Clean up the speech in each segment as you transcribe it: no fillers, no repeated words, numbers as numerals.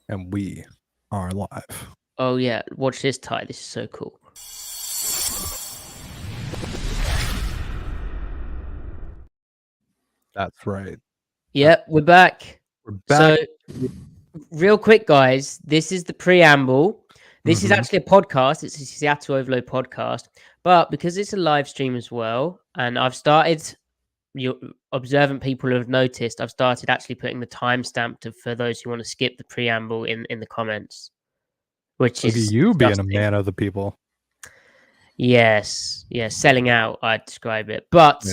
And we are live. Oh yeah, watch this, Ty. This is so cool. That's right. Yep, we're back. We're back. So, real quick, guys, this is the preamble. This is actually a podcast. It's a Seattle Overload podcast. But because it's a live stream as well, and I've started, your observant people have noticed, I've started actually putting the timestamp for those who want to skip the preamble in the comments, which Look is at you being a disgusting. man of the people. Yes, selling out, I'd describe it. But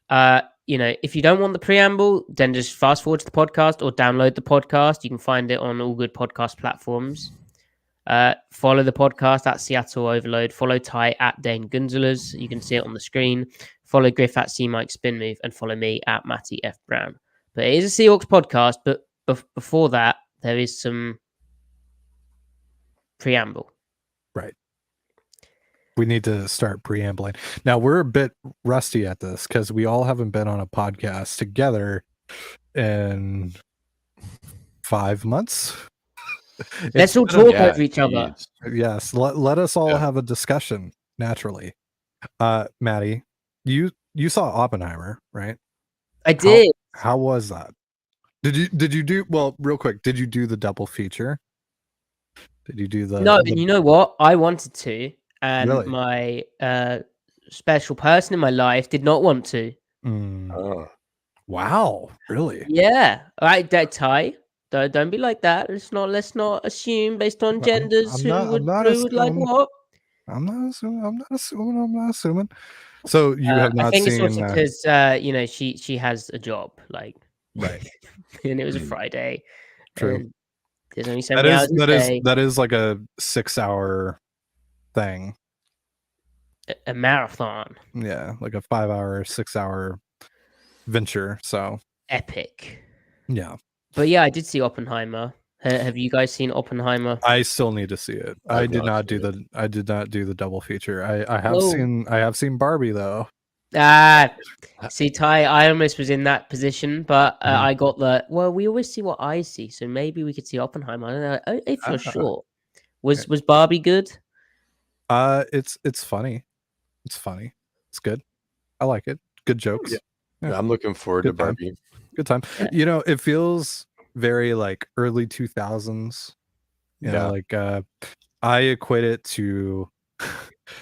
if you don't want the preamble, then just fast forward to the podcast or download the podcast. You can find it on all good podcast platforms. Follow the podcast at Seattle Overload. Follow Ty at Dane Gunzelers. You can see it on the screen. Follow Griff at C Mike Spin Move, and follow me at Matty F Brown. But it is a Seahawks podcast. But before that, there is some preamble. Right. We need to start preambling. Now, we're a bit rusty at this because we all haven't been on a podcast together in 5 months. Let's all talk over each other. Yes. Let us all have a discussion naturally. Maddie, you saw Oppenheimer, right? I did. How was that? Did you do, well, real quick, did you do the double feature? Did you do the... No, and you know what? I wanted to. And Really? my special person in my life did not want to. Wow, really? Yeah. All right, Ty. Don't be like that. Let's not assume based on genders who would like what. I'm not assuming. So you have not seen... I think it's also because she has a job, like, right, and it was a Friday. True. And there's only so many hours a day. That is like a 6-hour thing. A marathon. Yeah, like a 5-hour, 6-hour venture. So epic. Yeah. But yeah, I did see Oppenheimer. Have you guys seen Oppenheimer? I still need to see it. I did not do the double feature. I have seen Barbie though. See, Ty, I almost was in that position, but I got we always see what I see, so maybe we could see Oppenheimer. I don't know if you're sure. Was Barbie good? It's funny. It's funny. It's good. I like it. Good jokes. Yeah, I'm looking forward to Barbie. Good time. Yeah. It feels very like early 2000s. You know, like I equate it to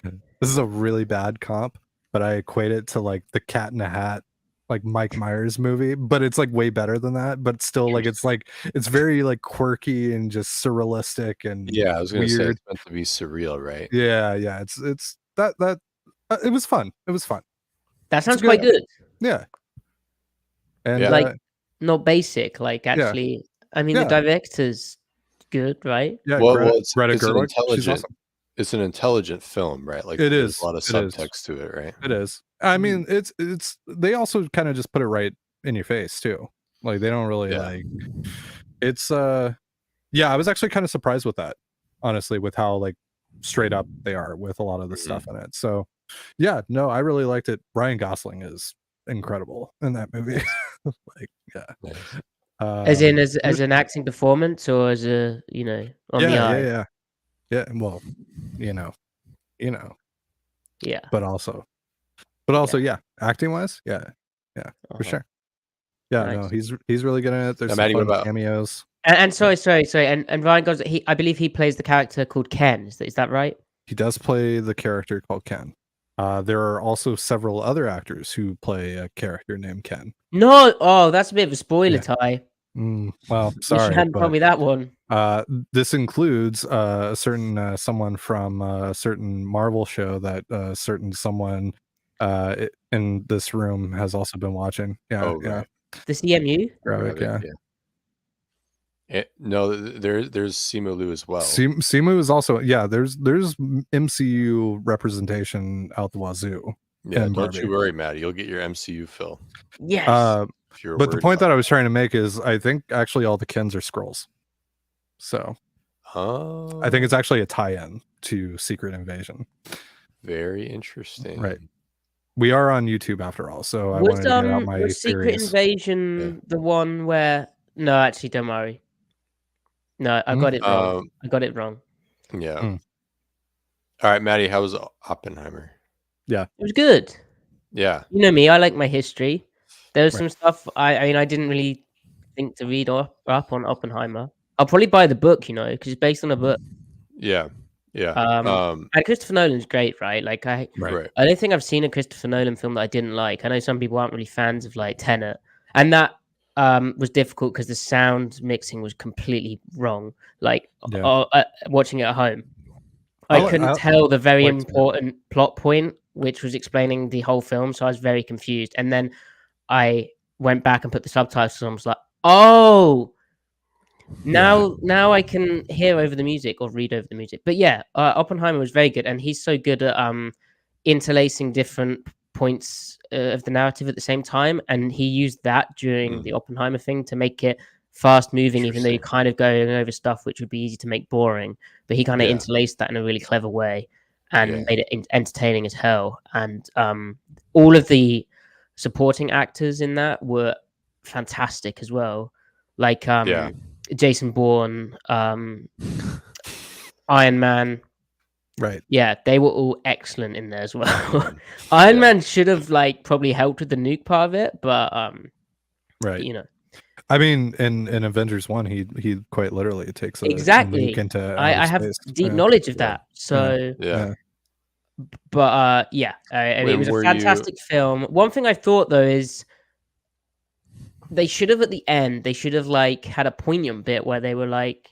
this is a really bad comp, but I equate it to like the Cat in the Hat, like Mike Myers movie, but it's like way better than that. But still, it's very like quirky and just surrealistic and I was gonna say it's meant to be surreal, right? Yeah. It's that it was fun. It was fun. That sounds quite good. Yeah. And like not basic, like actually. I mean, the director's good, right? Yeah. It's intelligent. Awesome. It's an intelligent film, right? Like it is a lot of subtext to it, right? It is. I mean, it's they also kind of just put it right in your face too. Like they don't really like it's I was actually kind of surprised with that, honestly, with how like straight up they are with a lot of the stuff in it. So I really liked it. Ryan Gosling is incredible in that movie. As an acting performance or as a on the eye? Well, yeah, but also acting wise, for sure. No, he's really good at it. There's some fun cameos. And sorry, and Ryan Gosling, I believe he plays the character called Ken. Is that right? He does play the character called Ken. There are also several other actors who play a character named Ken. No, that's a bit of a spoiler, Ty. Well, sorry, you hadn't told me that one. This includes a certain someone from a certain Marvel show that a certain someone in this room has also been watching. The CMU. No, there's Simu Liu as well. Simu is also there's MCU representation out the wazoo. Yeah, don't you worry, Maddie. You'll get your MCU fill. Yes. But the point that I was trying to make is I think actually all the Kens are Skrulls. So I think it's actually a tie-in to Secret Invasion. Very interesting. Right. We are on YouTube after all, so I wanted to get out my Secret Invasion the one where... No, actually, don't worry. No, I got it wrong. I got it wrong. Yeah. All right, Maddie, how was Oppenheimer? Yeah, it was good. Yeah. You know me, I like my history. There was some stuff I mean, I didn't really think to read up on Oppenheimer. I'll probably buy the book, because it's based on a book. Yeah. Yeah. And Christopher Nolan's great, right? Like I don't think I've seen a Christopher Nolan film that I didn't like. I know some people aren't really fans of like Tenet, and that was difficult because the sound mixing was completely wrong. Like watching it at home, I couldn't tell the very important plot point, which was explaining the whole film. So I was very confused, and then I went back and put the subtitles on. I was like, oh. Now I can hear over the music or read over the music. But yeah, Oppenheimer was very good, and he's so good at interlacing different points of the narrative at the same time. And he used that during the Oppenheimer thing to make it fast moving, even though you're kind of going over stuff which would be easy to make boring. But he kind of interlaced that in a really clever way and made it entertaining as hell. And all of the supporting actors in that were fantastic as well. Like Jason Bourne, Iron Man. Right. Yeah, they were all excellent in there as well. Iron Man should have probably helped with the nuke part of it, but right. I mean, in Avengers 1, he quite literally takes a nuke into outer I have deep knowledge of that. So but I mean, it was a fantastic film. One thing I thought though is they should have at the end, they should have had a poignant bit where they were like,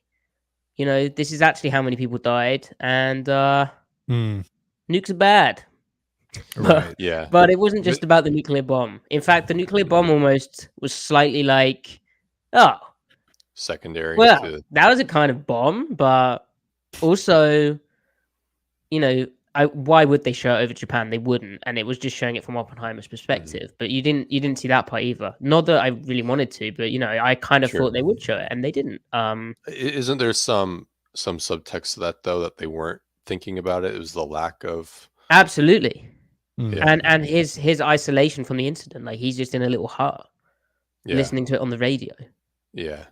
this is actually how many people died, and nukes are bad. Right. But it wasn't just about the nuclear bomb. In fact, the nuclear bomb almost was slightly secondary. Well, that was a kind of bomb, but also, why would they show it over Japan? They wouldn't, and it was just showing it from Oppenheimer's perspective. But you didn't see that part either. Not that I really wanted to, but I kind of thought they would show it, and they didn't. Isn't there some subtext to that though, that they weren't thinking about it? It was the lack of absolutely, and his isolation from the incident. Like he's just in a little hut, listening to it on the radio. Yeah.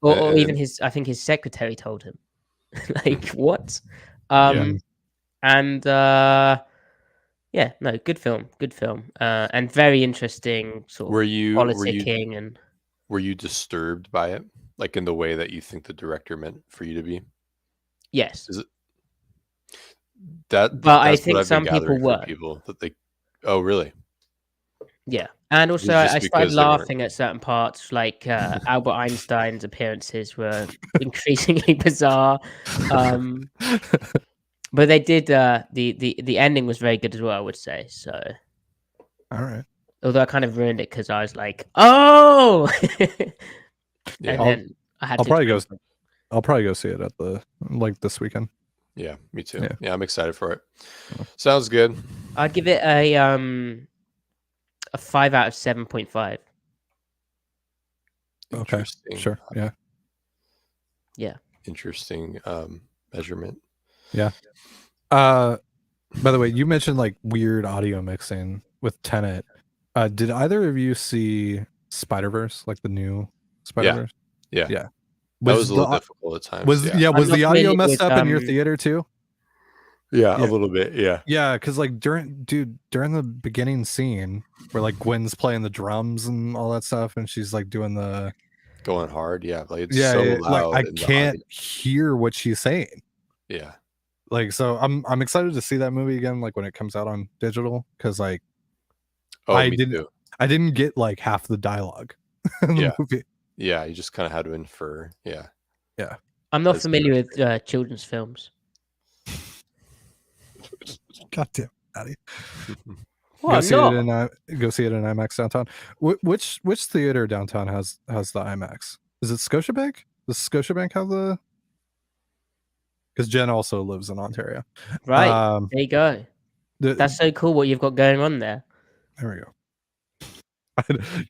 Or even I think his secretary told him, what? And no, good film, and very interesting sort of politicking. And were you disturbed by it, like in the way that you think the director meant for you to be? Yes. Is it that? But I think some people were. Oh, really? Yeah, and also I started laughing at certain parts, like Albert Einstein's appearances were increasingly bizarre. But they did the ending was very good as well, I would say. So, all right. Although I kind of ruined it because I was like, "Oh," and then I'll probably go see it at this weekend. Yeah, me too. Yeah, I'm excited for it. Sounds good. I'd give it a 5 out of 7.5. Okay, sure. Yeah. Interesting measurement. Yeah. By the way, you mentioned weird audio mixing with Tenet. Did either of you see Spider-Verse, the new Spider-Verse? Yeah. That was a little difficult at times. Was the audio messed up in your theater too? Yeah, a little bit. Yeah, because during the beginning scene where Gwen's playing the drums and all that stuff, and she's doing the going hard. Yeah, it's so loud. I can't hear what she's saying. Yeah. So I'm excited to see that movie again, when it comes out on digital, because I didn't get half the dialogue in the movie. Yeah, you just kind of had to infer. Yeah. I'm not familiar with children's films. God damn, Maddie. Well, go see it in IMAX downtown. Which theater downtown has the IMAX? Is it Scotiabank? Does Scotiabank have the? Because Jen also lives in Ontario. Right. There you go. That's so cool what you've got going on there. There we go.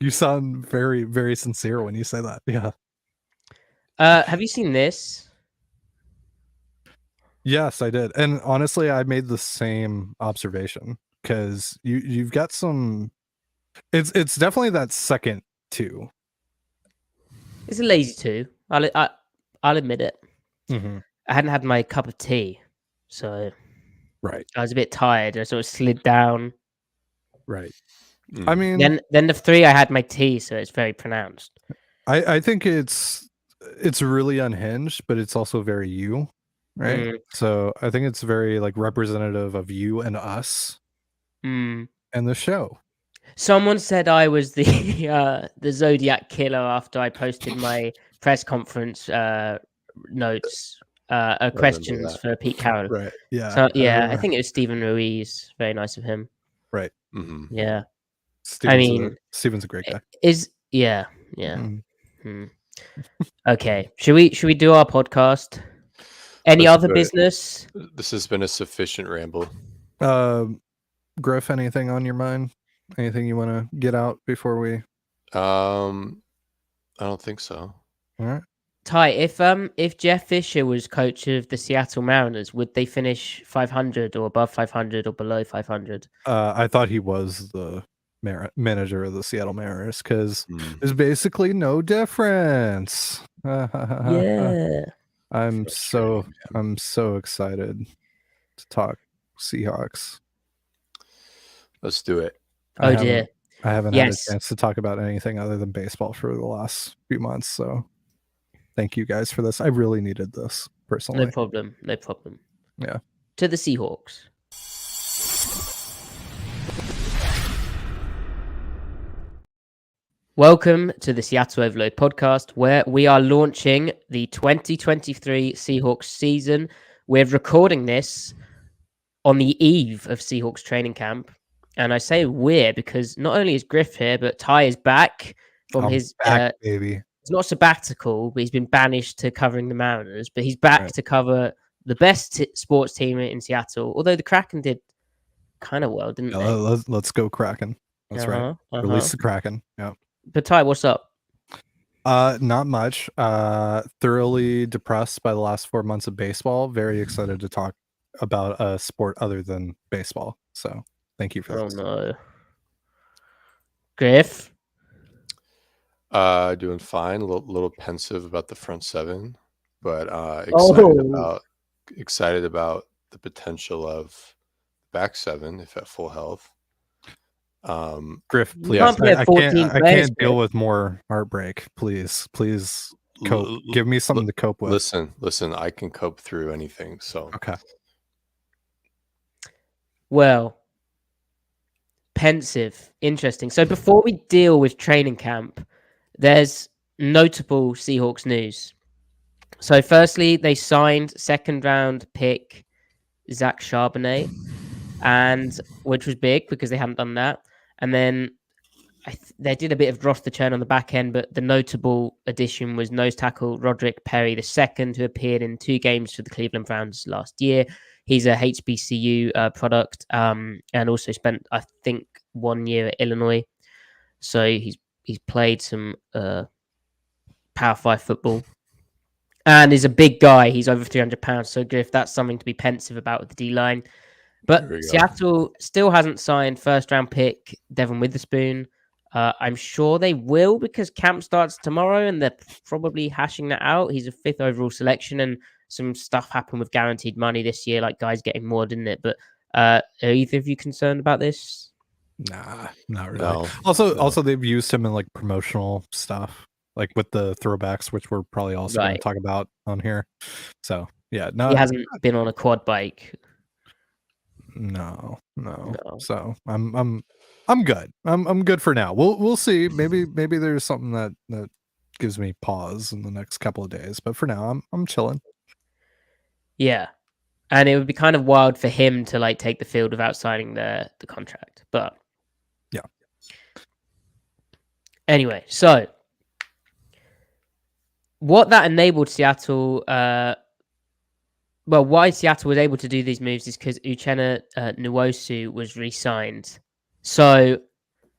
You sound very, very sincere when you say that. Yeah. Have you seen this? Yes, I did. And honestly, I made the same observation because you've got some. It's definitely that second two. It's a lazy two. I'll admit it. Mm-hmm. I hadn't had my cup of tea, so Right. I was a bit tired. I sort of slid down. Right. Mm. I mean, then the 3 I had my tea, so it's very pronounced. I think it's really unhinged, but it's also very you, right? So I think it's very like representative of you and us and the show. Someone said I was the the Zodiac killer after I posted my press conference notes, questions for Pete Carroll. Right. Yeah. So yeah, I think it was Stephen Ruiz. Very nice of him. Right. Mm-hmm. Yeah. Steven's a great guy. Yeah. Okay. Should we do our podcast? Any other business? This has been a sufficient ramble. Griff, anything on your mind? Anything you want to get out before we? I don't think so. All right. Ty, if Jeff Fisher was coach of the Seattle Mariners, would they finish 500 or above 500 or below 500? I thought he was the manager of the Seattle Mariners because there's basically no difference. Yeah. I'm so excited to talk Seahawks. Let's do it. Oh dear. I haven't had a chance to talk about anything other than baseball for the last few months, so thank you guys for this. I really needed this personally. No problem. Yeah. To the Seahawks. Welcome to the Seattle Overload podcast, where we are launching the 2023 Seahawks season. We're recording this on the eve of Seahawks training camp. And I say we're because not only is Griff here, but Ty is back from his baby. It's not sabbatical, but he's been banished to covering the Mariners. But he's back to cover the best sports team in Seattle. Although the Kraken did kind of well, didn't they? Let's go Kraken. That's right. Release the Kraken. Yeah. But Ty, what's up? Not much. Thoroughly depressed by the last 4 months of baseball. Very excited to talk about a sport other than baseball. So thank you for this. Oh no. Griff? Doing fine. A little pensive about the front seven, but excited about the potential of back seven if at full health. Griff, please. I can't deal with more heartbreak. Please cope. Give me something to cope with. Listen. I can cope through anything. So okay. Well, pensive, interesting. So before we deal with training camp, there's notable Seahawks news. So firstly, they signed second round pick Zach Charbonnet, which was big because they hadn't done that. And then they did a bit of roster churn on the back end, but the notable addition was nose tackle Roderick Perry II, who appeared in 2 games for the Cleveland Browns last year. He's a HBCU product and also spent, I think, 1 year at Illinois. So he's played some Power 5 football and is a big guy. He's over 300 pounds. So Griff, that's something to be pensive about with the D-line. But Seattle still hasn't signed first-round pick Devin Witherspoon. I'm sure they will because camp starts tomorrow and they're probably hashing that out. He's a 5th overall selection and some stuff happened with guaranteed money this year, like guys getting more, didn't it? But are either of you concerned about this? Nah, not really. No. Also, they've used him in like promotional stuff, like with the throwbacks, which we're probably also going to talk about on here. So yeah, no, he hasn't been on a quad bike. No. So I'm good. I'm good for now. We'll see. Maybe there's something that gives me pause in the next couple of days. But for now, I'm chilling. Yeah, and it would be kind of wild for him to like take the field without signing the contract. But yeah. Anyway, so what that enabled Seattle. Well, why Seattle was able to do these moves is because Uchenna Nwosu was re-signed. So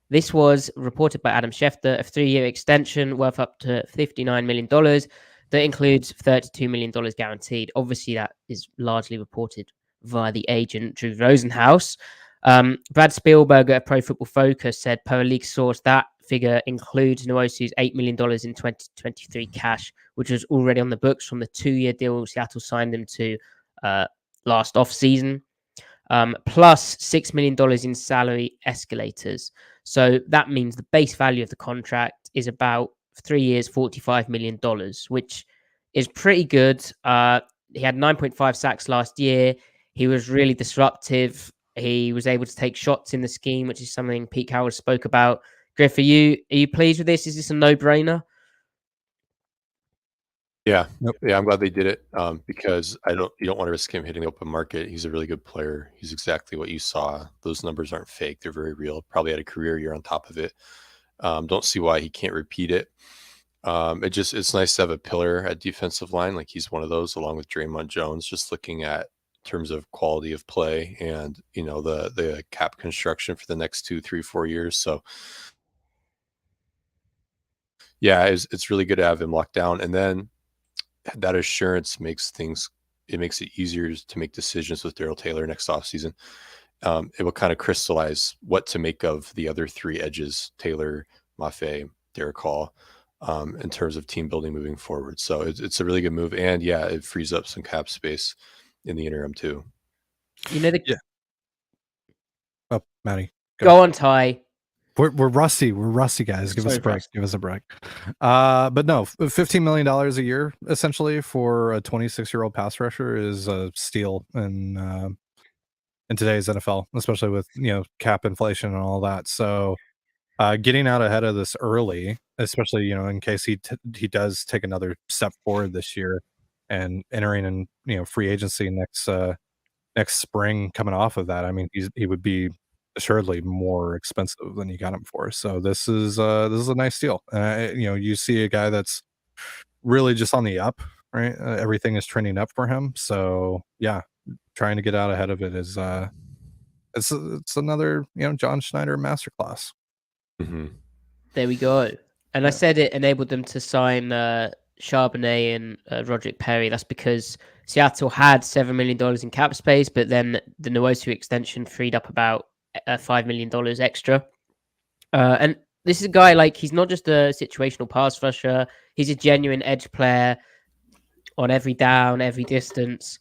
this was reported by Adam Schefter, a 3-year extension worth up to $59 million that includes $32 million guaranteed. Obviously, that is largely reported via the agent, Drew Rosenhaus. Brad Spielberg at Pro Football Focus said, per a league source, that figure includes Nwosu's $8 million in 2023 cash, which was already on the books from the 2-year deal Seattle signed him to last off-season, plus $6 million in salary escalators. So that means the base value of the contract is about 3 years, $45 million, which is pretty good. He had 9.5 sacks last year. He was really disruptive. He was able to take shots in the scheme, which is something Pete Carroll spoke about. Griff, are you pleased with this? Is this a no-brainer? Yeah, yeah, I'm glad they did it because you don't want to risk him hitting the open market. He's a really good player. He's exactly what you saw. Those numbers aren't fake; they're very real. Probably had a career year on top of it. Don't see why he can't repeat it. It's nice to have a pillar at defensive line. Like he's one of those, along with Draymond Jones. Just looking at terms of quality of play and the cap construction for the next 2, 3, 4 years. So yeah, it's really good to have him locked down, and then that assurance makes it easier to make decisions with Darrell Taylor next offseason. It will kind of crystallize what to make of the other 3 edges, Taylor, Mafe, Derek Hall, in terms of team building moving forward. So it's a really good move. And yeah, it frees up some cap space in the interim too. Yeah. Oh, Maddie. Go on, Ty. We're rusty. We're rusty, guys. Give us a break. Give us a break. But no, $15 million a year essentially for a 26-year-old pass rusher is a steal in today's NFL, especially with cap inflation and all that. So getting out ahead of this early, especially in case he does take another step forward this year and entering in free agency next spring, coming off of that, I mean he would be assuredly more expensive than you got him for. So this is a nice deal. You see a guy that's really just on the up, right? Everything is trending up for him. So yeah, trying to get out ahead of it is it's another John Schneider masterclass. Mm-hmm. There we go. And I said it enabled them to sign Charbonnet and Roderick Perry. That's because Seattle had $7 million in cap space, but then the Nwosu extension freed up about $5 million extra. And this is a guy, he's not just a situational pass rusher. He's a genuine edge player on every down, every distance.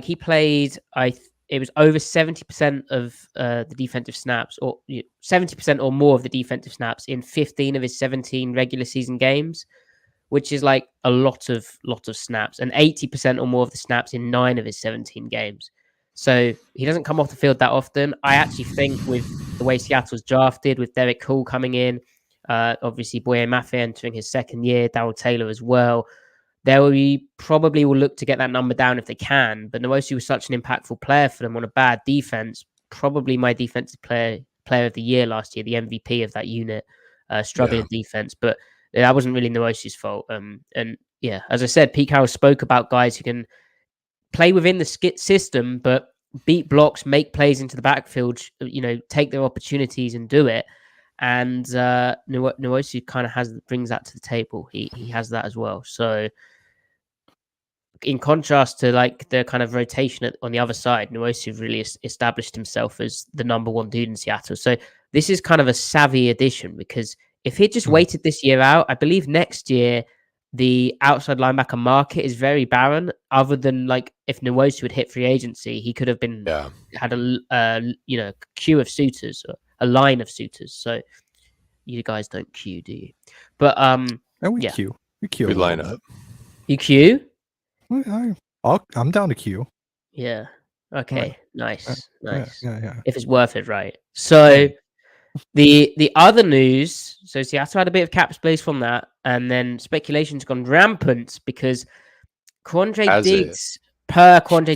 He played, it was over 70% of the defensive snaps, or 70% or more of the defensive snaps in 15 of his 17 regular season games, which is a lot of snaps, and 80% or more of the snaps in 9 of his 17 games. So he doesn't come off the field that often. I actually think with the way Seattle's drafted, with Derek Hall coming in, obviously Boye Mafe entering his second year, Darrell Taylor as well, probably will look to get that number down if they can. But Nwosu was such an impactful player for them on a bad defense. Probably my defensive player of the year last year, the MVP of that unit, struggling defense. But that wasn't really Nwosu's fault. And yeah, as I said, Pete Carroll spoke about guys who can play within the system, but beat blocks, make plays into the backfield, take their opportunities and do it. And Nwosu kind of brings that to the table. He has that as well. So in contrast to the kind of rotation on the other side, Nwosu really established himself as the number 1 dude in Seattle. So this is kind of a savvy addition, because if he just waited this year out, I believe next year the outside linebacker market is very barren. Other than if Nwosu would hit free agency, he could have had a queue of suitors, or a line of suitors. So you guys don't queue, do you? But queue. We line up. You queue? I'm down to queue. Yeah. Okay. Nice. Yeah. If it's worth it, right? So the other news. So Seattle had a bit of cap space from that, and then speculation's gone rampant because Quandre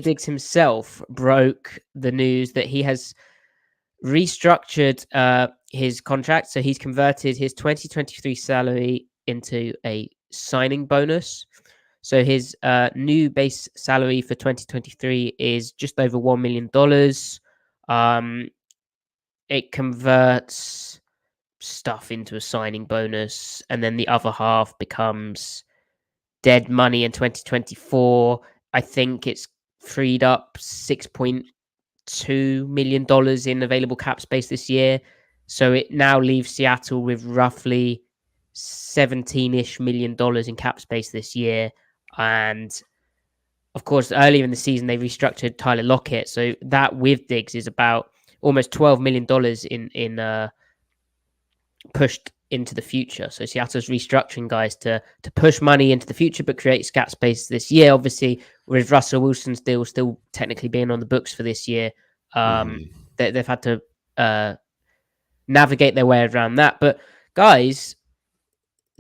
Diggs himself broke the news that he has restructured his contract. So he's converted his 2023 salary into a signing bonus. So his new base salary for 2023 is just over $1 million. It converts stuff into a signing bonus, and then the other half becomes dead money in 2024. I think it's freed up $2 million in available cap space this year. So it now leaves Seattle with roughly $17-ish million in cap space this year. And of course, earlier in the season, they restructured Tyler Lockett. So that with Diggs is about almost $12 million in pushed into the future. So Seattle's restructuring guys to push money into the future, but create cap space this year. Obviously, with Russell Wilson's deal still technically being on the books for this year, they've had to navigate their way around that. But guys,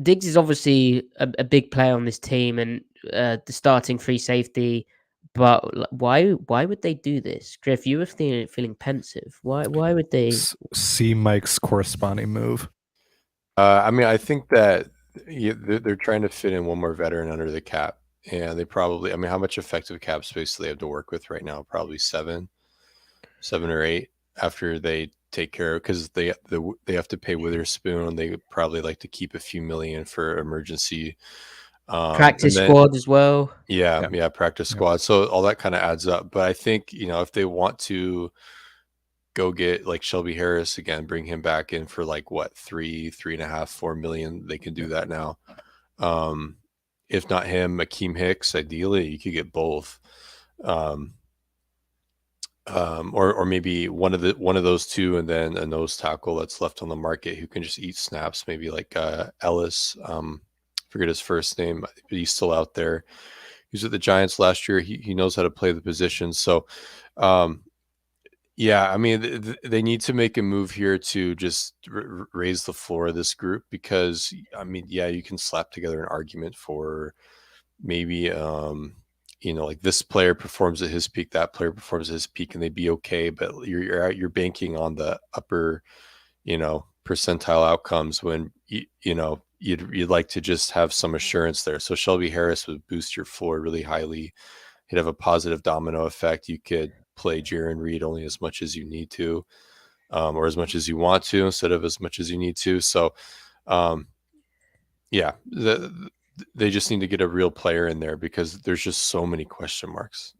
Diggs is obviously a big player on this team and the starting free safety. But why would they do this? Griff, you were feeling pensive. Why would they see Mike's corresponding move? I mean, I think that they're trying to fit in one more veteran under the cap, and they probably. I mean, how much effective cap space do they have to work with right now? Probably 7 or 8 after they take care of, because they have to pay Witherspoon. They probably like to keep a few million for emergency practice squad as well. Yeah, practice squad. So all that kind of adds up. But I think, if they want to go get like Shelby Harris again, bring him back in for like what, 3.5, $4 million, they can do that now. If not him, Akeem Hicks, ideally you could get both. Or maybe one of those two, and then a nose tackle that's left on the market who can just eat snaps, maybe like Ellis. Forget his first name, but he's still out there. He was at the Giants last year. He knows how to play the position. So, I mean, they need to make a move here to just raise the floor of this group, because, I mean, you can slap together an argument for maybe, like this player performs at his peak, that player performs at his peak, and they'd be okay. But you're banking on the upper, percentile outcomes when you'd like to just have some assurance there. So Shelby Harris would boost your floor really highly. He'd have a positive domino effect. You could play Jaron Reed only as much as you need to, or as much as you want to, instead of as much as you need to. So, they just need to get a real player in there, because there's just so many question marks.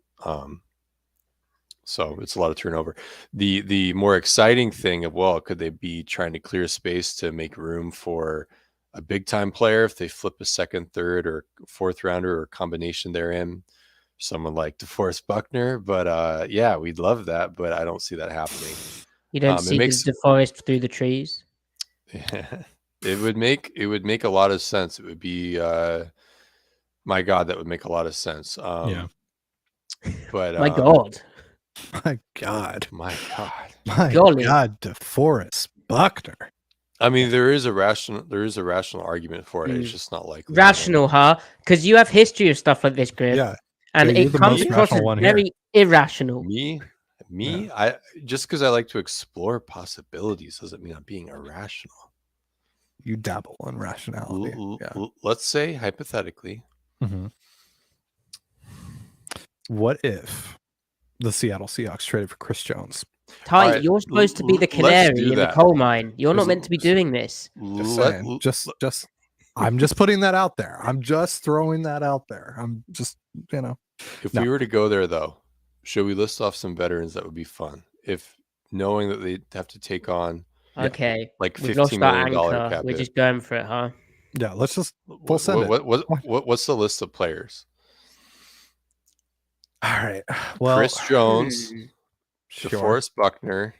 So it's a lot of turnover. The more exciting thing of, could they be trying to clear space to make room for a big time player if they flip a second, third, or fourth rounder or combination therein, someone like DeForest Buckner? But we'd love that, but I don't see that happening. You don't see the forest through the trees. It would make a lot of sense. It would be my God, that would make a lot of sense. But my God. My God, DeForest Buckner. I mean, there is a rational argument for it. It's just not likely. Rational, huh? Because you have history of stuff like this, Griff. Yeah, and it comes across as very irrational. Me, I just because I like to explore possibilities doesn't mean I'm being irrational. You dabble in rationality. Let's say hypothetically. Mm-hmm. What if the Seattle Seahawks traded for Chris Jones? Ty, you're supposed to be the canary in the coal mine. You're not meant to be doing this. Just I'm just putting that out there. I'm just throwing that out there. I'm just, If we were to go there, though, should we list off some veterans that would be fun? If knowing that they'd have to take on, like $15 million cap. We're just going for it, huh? Yeah, let's just full send it. What's the list of players? All right. Well, Chris Jones, DeForest Buckner,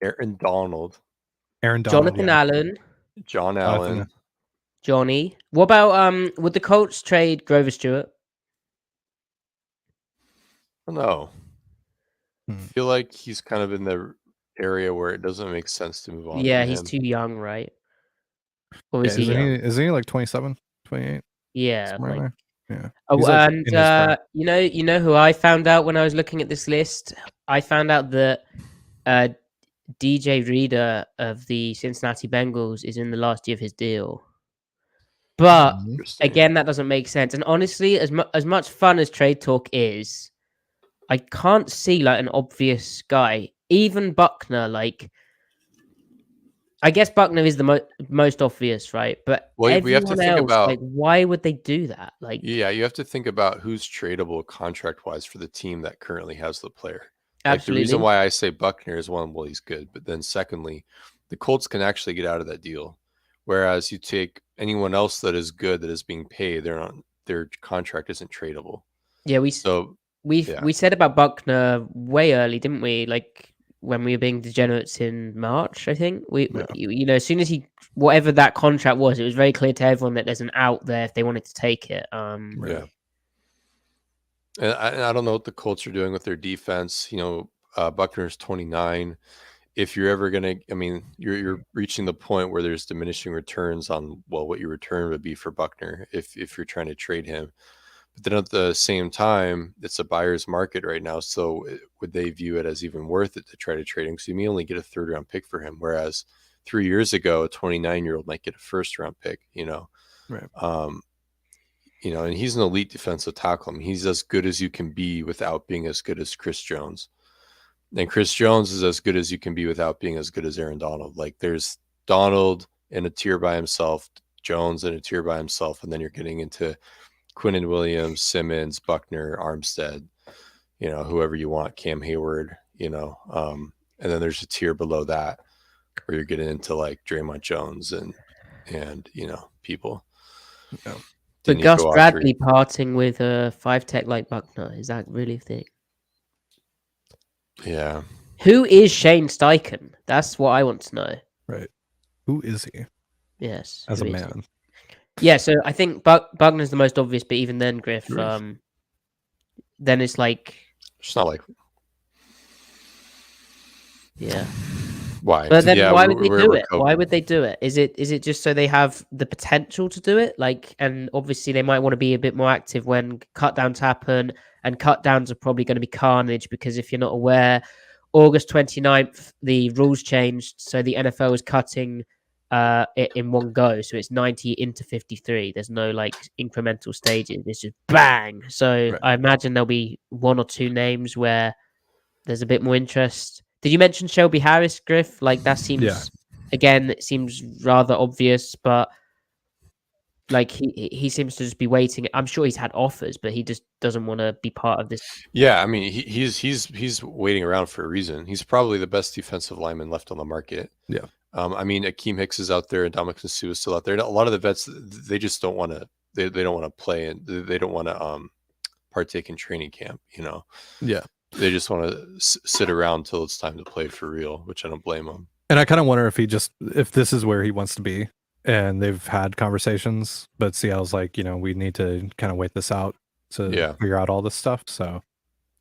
Aaron Donald, Jonathan Allen, John Allen, Johnny. What about would the Colts trade Grover Stewart? No. I feel like he's kind of in the area where it doesn't make sense to move on. Yeah, he's too young, right? Or is he isn't he like 27, 28? Yeah. Yeah. Oh, and you know who I found out when I was looking at this list? I found out that DJ Reader of the Cincinnati Bengals is in the last year of his deal. But again, that doesn't make sense. And honestly, as much fun as trade talk is, I can't see like an obvious guy. Even Buckner, I guess Buckner is the most obvious, right? But we have to think about why would they do that? You have to think about who's tradable contract wise for the team that currently has the player. Like the reason Absolutely. why I say Buckner is one, well, he's good, but then secondly, the Colts can actually get out of that deal. Whereas you take anyone else that is good that is being paid, their contract isn't tradable. Yeah, So we said about Buckner way early, didn't we? Like when we were being degenerates in March, I think you know, as soon as whatever that contract was, it was very clear to everyone that there's an out there if they wanted to take it. Yeah. And I don't know what the Colts are doing with their defense. You know, Buckner's 29. If you're ever gonna, I mean, you're reaching the point where there's diminishing returns on what your return would be for Buckner if you're trying to trade him. But then at the same time, it's a buyer's market right now. So would they view it as even worth it to try to trade him? Because you may only get a 3rd-round pick for him, whereas 3 years ago, a 29-year-old might get a 1st-round pick. You know, right. You know, and he's an elite defensive tackle. I mean, he's as good as you can be without being as good as Chris Jones. And Chris Jones is as good as you can be without being as good as Aaron Donald. Like there's Donald in a tier by himself, Jones in a tier by himself, and then you're getting into Quinnen Williams, Simmons, Buckner, Armstead, you know, whoever you want, Cam Hayward, you know. And then there's a tier below that where you're getting into like Draymond Jones and you know, people. Yeah. But Gus Bradley parting with a 5-tech like Buckner, is that really a thing? Yeah. Who is Shane Steichen? That's what I want to know. Right. Who is he? Yes. As a man. Yeah, so I think Buckner's the most obvious, but even then, Griff, then it's like... It's not like... Yeah. Why? But then why would they do it? Why would they do it? Is it just so they have the potential to do it? Like, and obviously they might want to be a bit more active when cut downs happen, and cut downs are probably going to be carnage because if you're not aware, August 29th, the rules changed. So the NFL is cutting it in one go. So it's 90 into 53. There's no like incremental stages. It's just bang. So I imagine there'll be 1 or 2 names where there's a bit more interest. Did you mention Shelby Harris, Griff? Like that seems, again, it seems rather obvious, but like he seems to just be waiting. I'm sure he's had offers, but he just doesn't want to be part of this. Yeah, I mean, he's waiting around for a reason. He's probably the best defensive lineman left on the market. Yeah. I mean, Akeem Hicks is out there, and Dominic Nwosu is still out there. A lot of the vets, they just don't want to. They don't want to play, and they don't want to partake in training camp. You know. Yeah. They just want to sit around till it's time to play for real, which I don't blame them. And I kind of wonder if this is where he wants to be, and they've had conversations, but Seattle's like, you know, we need to kind of wait this out to figure out all this stuff. So,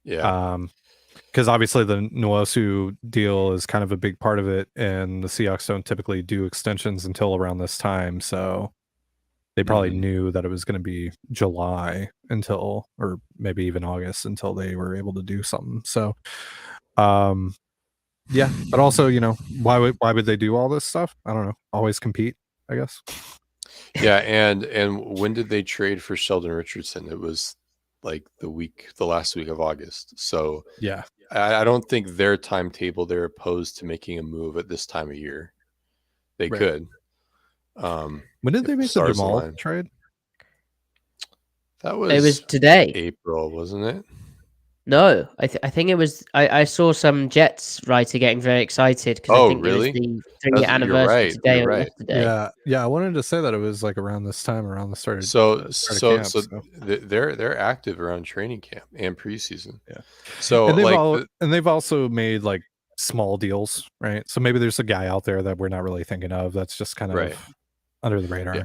because obviously the Nwosu deal is kind of a big part of it, and the Seahawks don't typically do extensions until around this time. So they probably knew that it was going to be July until, or maybe even August until they were able to do something. So, yeah, but also, you know, why would they do all this stuff? I don't know. Always compete, I guess. Yeah, and when did they trade for Sheldon Richardson? It was like the last week of August. So yeah, I don't think their timetable, they're opposed to making a move at this time of year. They could. When did they make the Jamal trade? It was today. April, wasn't it? No, I think it was. I saw some Jets writer getting very excited because I think it was the 3-year anniversary today or yesterday. Yeah. I wanted to say that it was like around this time, around the start of camp, they're active around training camp and preseason. Yeah. So and they've also made like small deals, right? So maybe there's a guy out there that we're not really thinking of that's just kind of under the radar. Yeah.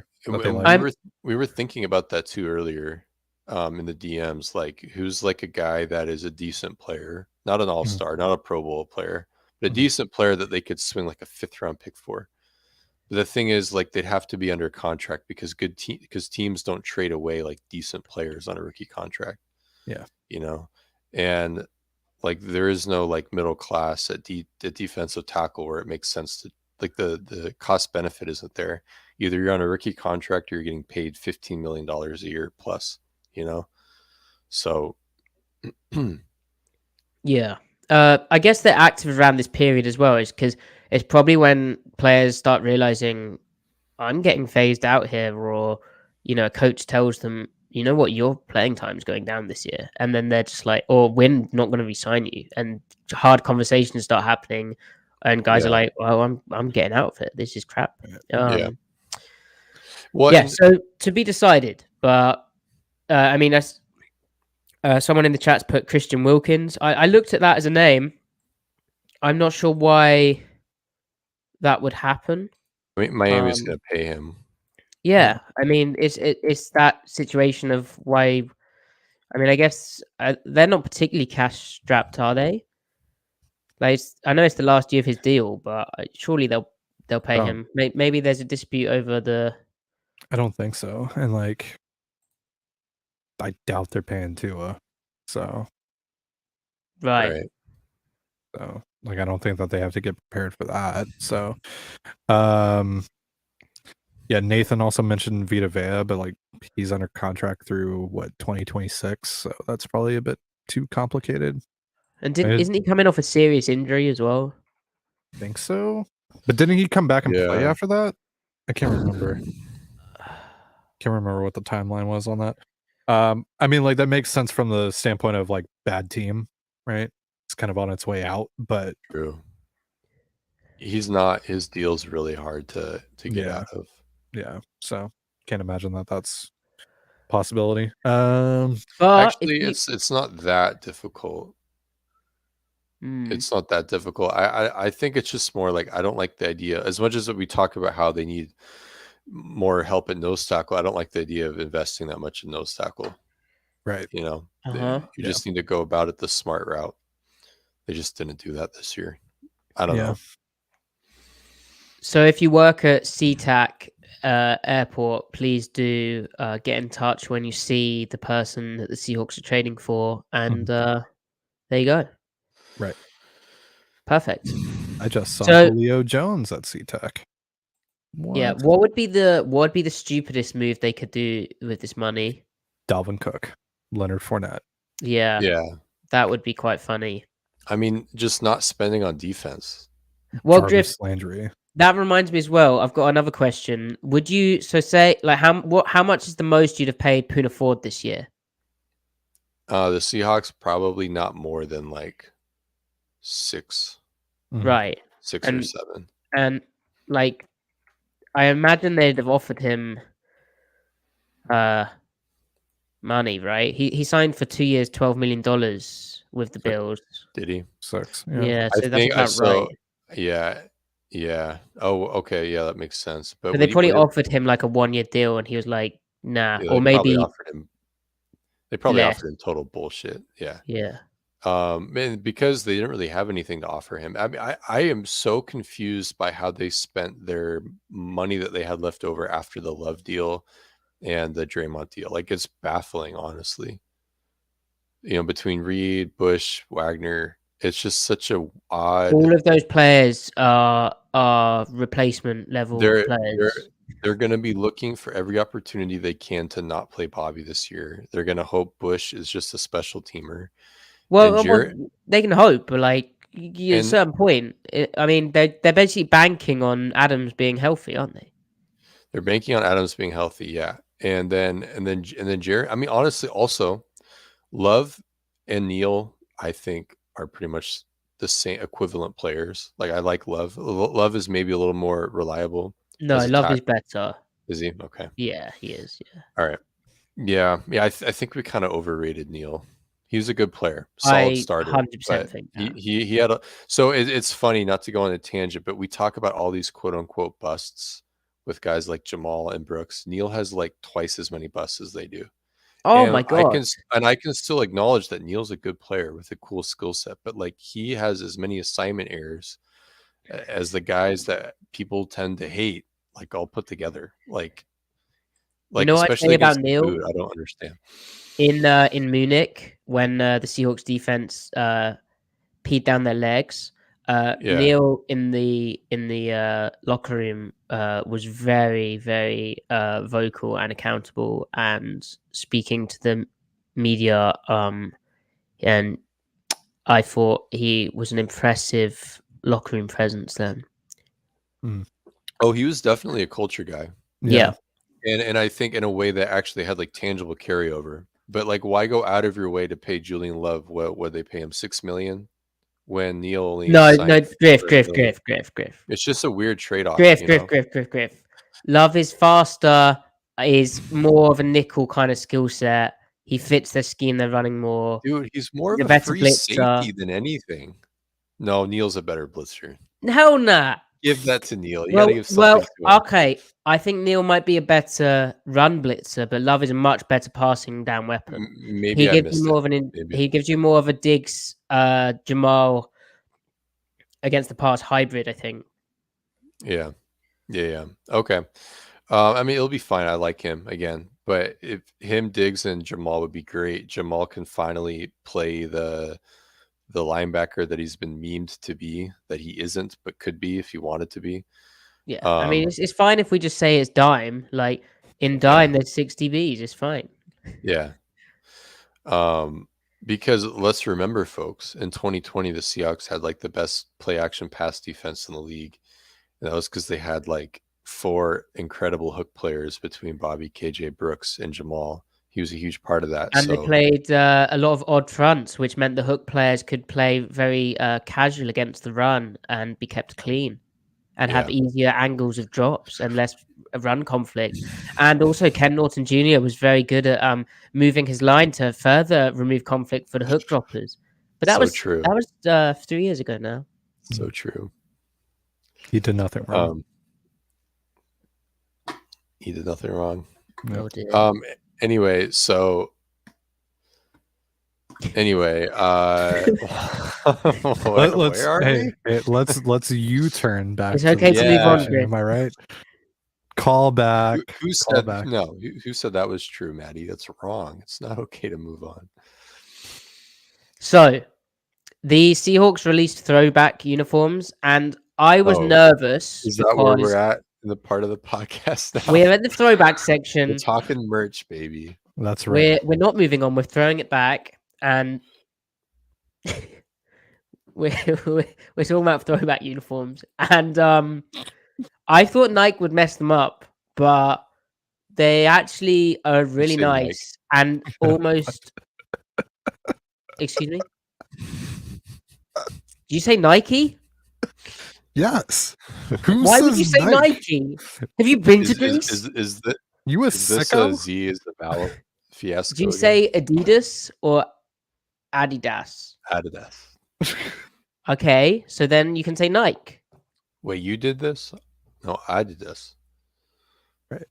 We were thinking about that too earlier. In the DMs, like who's like a guy that is a decent player, not an all-star, not a Pro Bowl player, but a decent player that they could swing like a 5th-round pick for. But the thing is, like, they'd have to be under contract because teams don't trade away like decent players on a rookie contract. Yeah, you know, and like there is no like middle class at defensive tackle where it makes sense to like the cost benefit isn't there. Either you're on a rookie contract or you're getting paid $15 million a year plus. You know, so yeah. I guess they're active around this period as well, is because it's probably when players start realizing I'm getting phased out here, or you know, a coach tells them you know what, your playing time's going down this year, and then they're just like, or we're not going to re-sign you, and hard conversations start happening, and guys are like, well, I'm getting out of it. This is crap. Yeah. Well, yeah. So to be decided, but I mean, that's someone in the chat's put Christian Wilkins. I looked at that as a name. I'm not sure why that would happen. I mean, Miami's going to pay him. Yeah, I mean, it's that situation of why. I mean, I guess they're not particularly cash strapped, are they? Like, I know it's the last year of his deal, but surely they'll pay him. Maybe there's a dispute over the. I don't think so, and like, I doubt they're paying Tua. So. Right. So, like, I don't think that they have to get prepared for that. So, yeah, Nathan also mentioned Vita Vea, but like he's under contract through 2026, so that's probably a bit too complicated. And isn't he coming off a serious injury as well? I think so. But didn't he come back and play after that? I can't remember. Can't remember what the timeline was on that. I mean, like, that makes sense from the standpoint of like bad team, right? It's kind of on its way out, but true. He's not. His deal's really hard to get out of. Yeah, so can't imagine that that's a possibility. But actually, it's not that difficult. It's not that difficult. I think it's just more like, I don't like the idea, as much as we talk about how they need more help at nose tackle. I don't like the idea of investing that much in nose tackle. Right. You know, you just need to go about it the smart route. They just didn't do that this year. I don't know. So if you work at SeaTac Airport, please do get in touch when you see the person that the Seahawks are trading for, and there you go. Right. Perfect. I just saw Julio Jones at SeaTac. Yeah, what would be the stupidest move they could do with this money? Dalvin Cook, Leonard Fournette. Yeah, that would be quite funny. I mean, just not spending on defense. Well, Drift, Landry. That reminds me as well. I've got another question. Would you say like how much is the most you'd have paid Poona Ford this year? The Seahawks probably not more than like 6. Right. 6 or 7. And like, I imagine they'd have offered him money, right? He signed for 2 years, $12 million with the Bills. Did he? 6. Yeah, so that's about right. Yeah. Oh, okay. Yeah, that makes sense. But they probably offered him like a 1-year deal, and he was like, "Nah," or maybe they probably offered him total bullshit. Yeah. Yeah. And because they didn't really have anything to offer him. I mean, I am so confused by how they spent their money that they had left over after the Love deal and the Draymond deal. Like, it's baffling, honestly. You know, between Reed, Bush, Wagner, it's just such a odd. All of those players are replacement level players. They're going to be looking for every opportunity they can to not play Bobby this year. They're going to hope Bush is just a special teamer. Well, they can hope, but like at a certain point, I mean, they're basically banking on Adams being healthy, aren't they? They're banking on Adams being healthy, yeah. And then Jared. I mean, honestly, also Love and Neal, I think, are pretty much the same equivalent players. Like, I like Love. Love is maybe a little more reliable. No, Love is better. Is he? Okay. Yeah, he is. Yeah. All right. Yeah. I think we kind of overrated Neal. He was a good player, solid starter. 100% think that. He had a. So it's funny, not to go on a tangent, but we talk about all these quote unquote busts with guys like Jamal and Brooks. Neal has like twice as many busts as they do. Oh my god! I can still acknowledge that Neal's a good player with a cool skill set, but like, he has as many assignment errors as the guys that people tend to hate, like, all put together. Like you know, especially about Neal, I don't understand. In Munich, when the Seahawks defense peed down their legs, Neal in the locker room was very, very vocal and accountable and speaking to the media. And I thought he was an impressive locker room presence then. Oh, he was definitely a culture guy. Yeah. And I think in a way that actually had like tangible carryover. But like, why go out of your way to pay Julian Love? What they pay him $6 million when Neil only No, signed Griff. for $1 million? Griff. It's just a weird trade-off, you know. Griff. Love is faster, is more of a nickel kind of skill set. He fits their scheme they're running more. Dude, he's more He's of a a better free blitzer. safety than anything. No, Neil's a better blitzer. Hell nah. Give that to Neil. You gotta give something Well, to him. okay. I think Neil might be a better run blitzer, but Love is a much better passing down weapon. Maybe He I gives missed you more it. of an Maybe. he gives you more of a Diggs Jamal against the pass hybrid, I think. Yeah. Okay. I mean, it'll be fine. I like him again, but if him, Diggs, and Jamal would be great. Jamal can finally play the linebacker that he's been memed to be, that he isn't, but could be if he wanted to be. Yeah, I mean, it's fine if we just say it's dime. Like in dime, there's 60 Bs. It's fine. Yeah. Because let's remember, folks, in 2020, the Seahawks had like the best play action pass defense in the league. And that was because they had like 4 incredible hook players between Bobby, KJ Brooks, and Jamal. He was a huge part of that. And they played a lot of odd fronts, which meant the hook players could play very casual against the run and be kept clean and have easier angles of drops and less run conflict. And also Ken Norton Jr. was very good at moving his line to further remove conflict for the hook droppers. But that was true. That was 3 years ago now. So true. He did nothing wrong. He did nothing wrong. No. Anyway, let's U-turn back. It's okay to move on. Am I right? Call back. Who said back. No? Who said that was true, Maddie? That's wrong. It's not okay to move on. So, the Seahawks released throwback uniforms, and I was nervous. Is that where we're at in the part of the podcast now? We're at the throwback section. We're talking merch, baby. That's right. We're not moving on. We're throwing it back, and we're talking about throwback uniforms. And I thought Nike would mess them up, but they actually are really nice and almost. Excuse me. Did you say Nike? Yes. Why would you say Nike? Have you been to Greece? Is that you a sicko? This Z is the vowel fiasco? Do you say Adidas or Adidas? Adidas. Okay, so then you can say Nike. Wait, you did this? No, I did this. Right.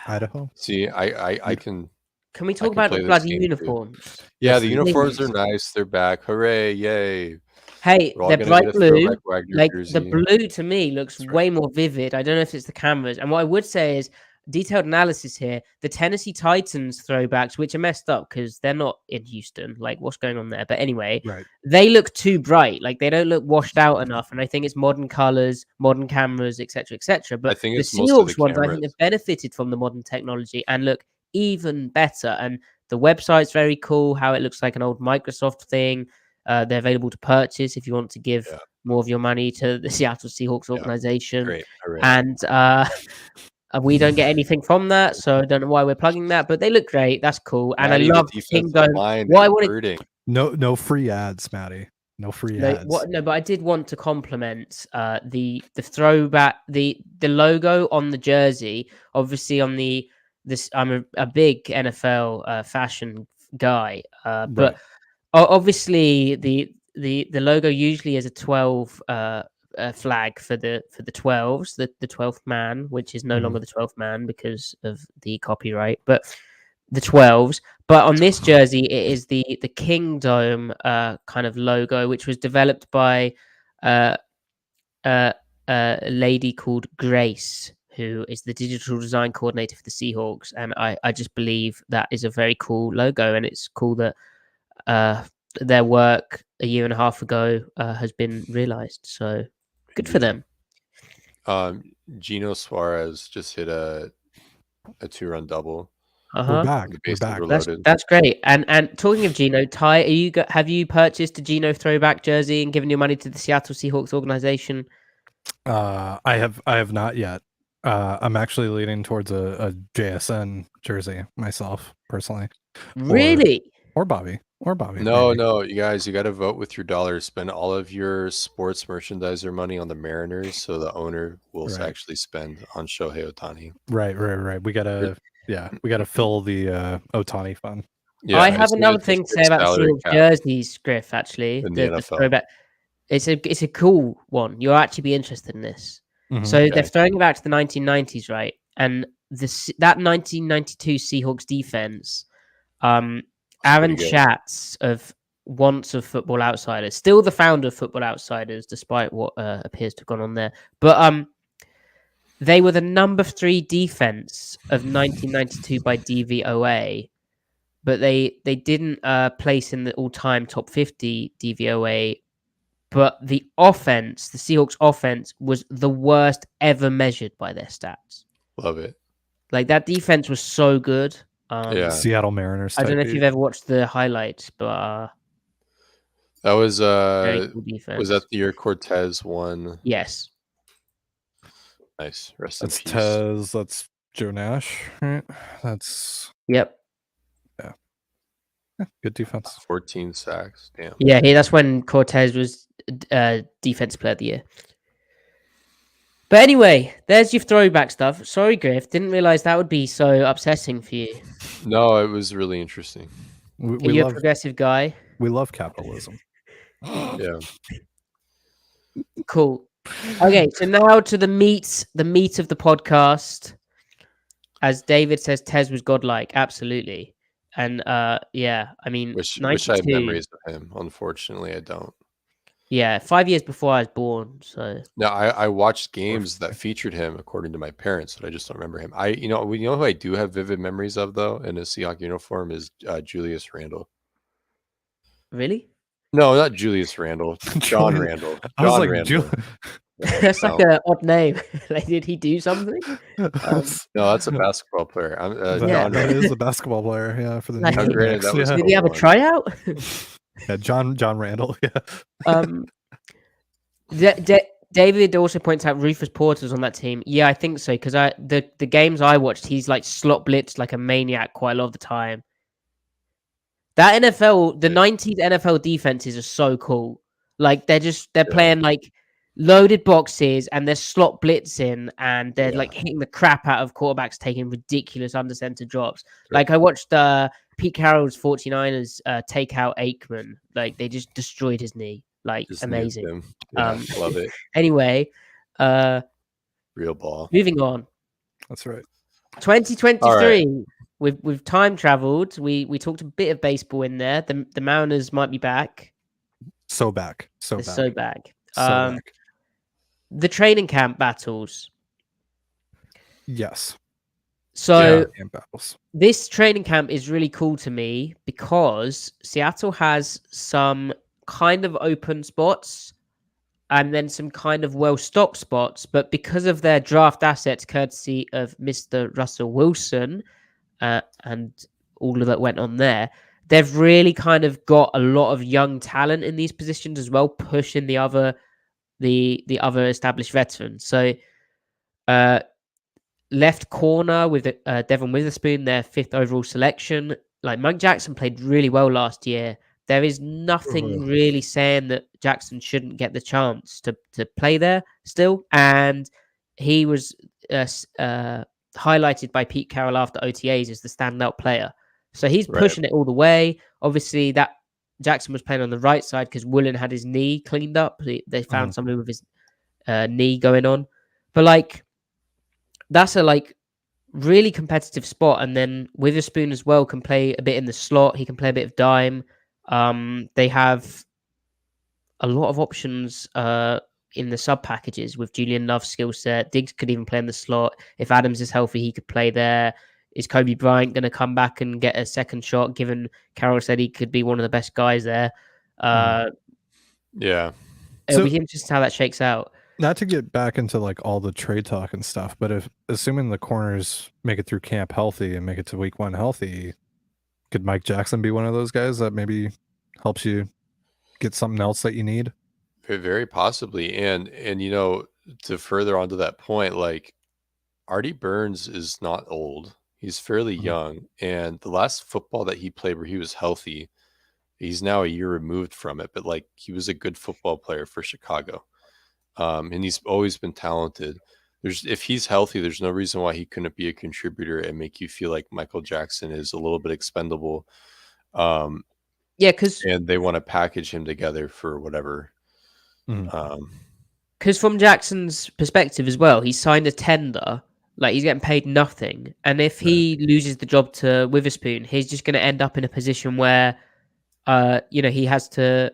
Idaho. See, I can. Can we talk about the bloody uniforms? Yeah, the uniforms are nice. They're back. Hooray! Yay! Hey, they're bright blue. Like the blue to me looks way more vivid. I don't know if it's the cameras. And what I would say is detailed analysis here. The Tennessee Titans throwbacks, which are messed up because they're not in Houston. Like, what's going on there? But anyway, they look too bright. Like, they don't look washed out enough. And I think it's modern colors, modern cameras, etc., etc. But the Seahawks ones, I think, have benefited from the modern technology and look even better. And the website's very cool. How it looks like an old Microsoft thing. They're available to purchase if you want to give more of your money to the Seattle Seahawks organization. Great. And we don't get anything from that, so I don't know why we're plugging that, but they look great. That's cool. And Maddie, I love Kingdom. What I wanted... No free ads, Maddie. No free ads. But I did want to compliment the throwback, the logo on the jersey. Obviously, on this, I'm a big NFL fashion guy, but obviously the logo usually is a 12 flag for the 12s, the 12th man, which is no longer the 12th man because of the copyright, but the 12s. But on this jersey, it is the Kingdom kind of logo, which was developed by a lady called Grace, who is the digital design coordinator for the Seahawks. And I just believe that is a very cool logo, and it's cool that their work a year and a half ago has been realized. So good for them. Gino Suarez just hit a 2-run double. We're back. That's great. And talking of Gino, Ty, have you purchased a Gino throwback jersey and given your money to the Seattle Seahawks organization? I have not yet. I'm actually leaning towards a JSN jersey myself, personally. Really? Or Bobby. No, maybe. no, you guys, you got to vote with your dollars. Spend all of your sports merchandiser money on the Mariners, so the owner will actually spend on Shohei Ohtani. Right. We gotta fill the Ohtani fund. Yeah, I have another thing to say about the Seahawks jerseys, Griff. Actually, in the NFL. throwback. It's a cool one. You'll actually be interested in this. Mhm. So they're throwing it back to the 1990s, right? And that 1992 Seahawks defense, Aaron Schatz of Football Outsiders, still the founder of Football Outsiders, despite what appears to have gone on there. But they were the number 3 defense of 1992 by DVOA, but they didn't place in the all-time top 50 DVOA. But the offense, the Seahawks offense, was the worst ever measured by their stats. Love it. Like, that defense was so good. Seattle Mariners. I don't know if you've ever watched the highlights, but that was very cool defense. Was that the year Cortez won? Yes. Nice. Rest in peace. That's Tez. That's Joe Nash. Right. That's yep. Yeah. Good defense. 14 sacks. Damn. Yeah, that's when Cortez was defensive player of the year. But anyway, there's your throwback stuff. Sorry, Griff. Didn't realize that would be so upsetting for you. No, it was really interesting. Are you a progressive guy? We love capitalism. Yeah. Cool. Okay, so now to the meat of the podcast. As David says, Tez was godlike. Absolutely. And yeah, I mean, wish I had memories of him. Unfortunately, I don't. Yeah, 5 years before I was born. So no, I watched games that featured him, according to my parents, but I just don't remember him. You know who I do have vivid memories of though in a Seahawks uniform is Julius Randle. Really? No, not Julius Randle. John Randle. John Randle. That's like an odd name. Like, did he do something? No, that's a basketball player. That is a basketball player. Yeah, for the New York Knicks. Did he have a tryout? Yeah, John Randall. Yeah. David also points out Rufus Porter's on that team. Yeah, I think so because the games I watched, he's like slot blitzed like a maniac quite a lot of the time. That the 90s NFL defenses are so cool. Like they're playing like loaded boxes and they're slot blitzing and they're like hitting the crap out of quarterbacks taking ridiculous under center drops. Right. Like I watched Pete Carroll's 49ers take out Aikman. Like they just destroyed his knee. Like just amazing. Love it. Anyway, real ball. Moving on. That's right. 2023. We've time traveled. We talked a bit of baseball in there. The Mariners might be back. So back. The training camp battles. Yes. So this training camp is really cool to me because Seattle has some kind of open spots and then some kind of well-stocked spots. But because of their draft assets, courtesy of Mr. Russell Wilson, and all of that went on there, they've really kind of got a lot of young talent in these positions as well, pushing the other established veterans. So left corner with Devon Witherspoon, their 5th overall selection. Like Mike Jackson played really well last year. There is nothing really saying that Jackson shouldn't get the chance to play there still. And he was highlighted by Pete Carroll after OTAs as the standout player. So he's pushing it all the way. Obviously, that Jackson was playing on the right side because Woolen had his knee cleaned up. They found something with his knee going on. But like, that's a really competitive spot. And then Witherspoon as well can play a bit in the slot. He can play a bit of dime. They have a lot of options in the sub packages with Julian Love's skill set. Diggs could even play in the slot. If Adams is healthy, he could play there. Is Kobe Bryant going to come back and get a second shot, given Carroll said he could be one of the best guys there? Yeah. It'll be interesting how that shakes out. Not to get back into like all the trade talk and stuff, but assuming the corners make it through camp healthy and make it to week 1 healthy, could Mike Jackson be one of those guys that maybe helps you get something else that you need? Very possibly. And you know, to further onto that point, like Artie Burns is not old. He's fairly young, and the last football that he played where he was healthy, he's now a year removed from it, but like he was a good football player for Chicago. And he's always been talented. If he's healthy, there's no reason why he couldn't be a contributor and make you feel like Michael Jackson is a little bit expendable. Yeah, because And they want to package him together for whatever. Because from Jackson's perspective as well, he signed a tender. Like, he's getting paid nothing. And if he loses the job to Witherspoon, he's just going to end up in a position where, he has to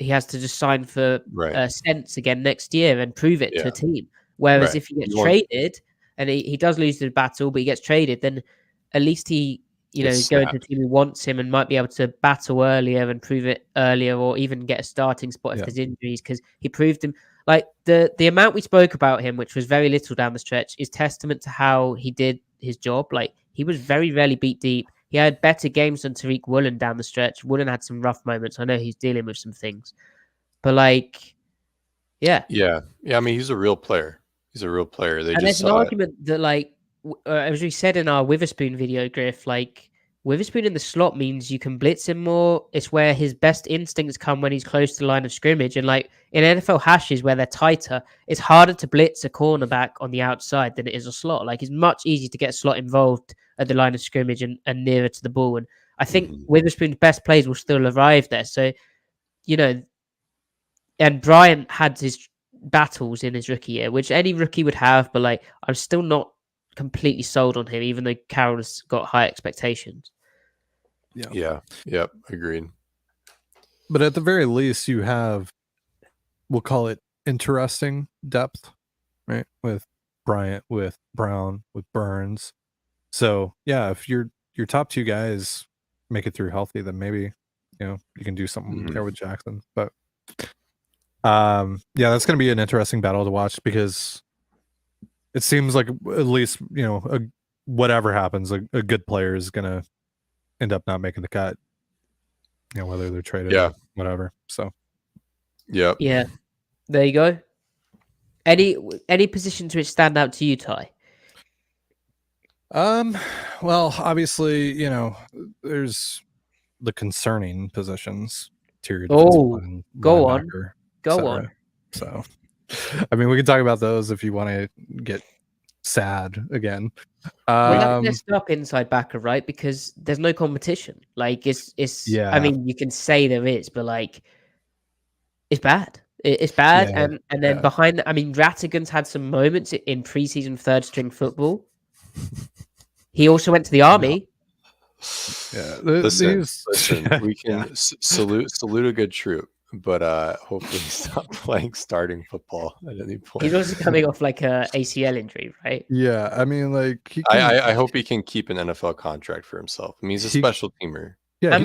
just sign for cents again next year and prove it to a team. Whereas if he gets traded and he does lose the battle, but he gets traded, then at least he, is going to a team who wants him and might be able to battle earlier and prove it earlier, or even get a starting spot if there's injuries, because he proved him. Like, the amount we spoke about him, which was very little down the stretch, is testament to how he did his job. Like, he was very rarely beat deep. He had better games than Tariq Woolen down the stretch. Woolen had some rough moments. I know he's dealing with some things. But, like, yeah. Yeah. I mean, he's a real player. He's a real player. There's an argument that, like, as we said in our Witherspoon video, Griff, like, Witherspoon in the slot means you can blitz him more. It's where his best instincts come when he's close to the line of scrimmage. And, like, in NFL hashes where they're tighter, it's harder to blitz a cornerback on the outside than it is a slot. Like, it's much easier to get a slot involved at the line of scrimmage and nearer to the ball. And I think Witherspoon's best plays will still arrive there. So, and Bryant had his battles in his rookie year, which any rookie would have, but, like, I'm still not completely sold on him, even though Carroll's got high expectations. Yeah. Yep. Agreed. But at the very least, you have, we'll call it interesting depth, right? With Bryant, with Brown, with Burns. So yeah, if your top two guys make it through healthy, then maybe you can do something there with Jackson. But that's going to be an interesting battle to watch, because it seems like at least whatever happens, a good player is going to end up not making the cut. Whether they're traded or whatever. So yeah, there you go. Any positions which stand out to you, Ty? Well, obviously, there's the concerning positions. Go on. So, I mean, we can talk about those if you want to get sad again. Well, they're stuck inside backer, right? Because there's no competition. Like, it's. I mean, you can say there is, but, like, it's bad. It's bad, and then behind. I mean, Rattigan's had some moments in preseason third string football. He also went to the army. Yeah, listen. We can salute a good troop, but hopefully he's not playing starting football at any point. He's also coming off like a ACL injury, right? Yeah, I mean, like, I hope he can keep an NFL contract for himself. I mean, he's a special teamer. Yeah,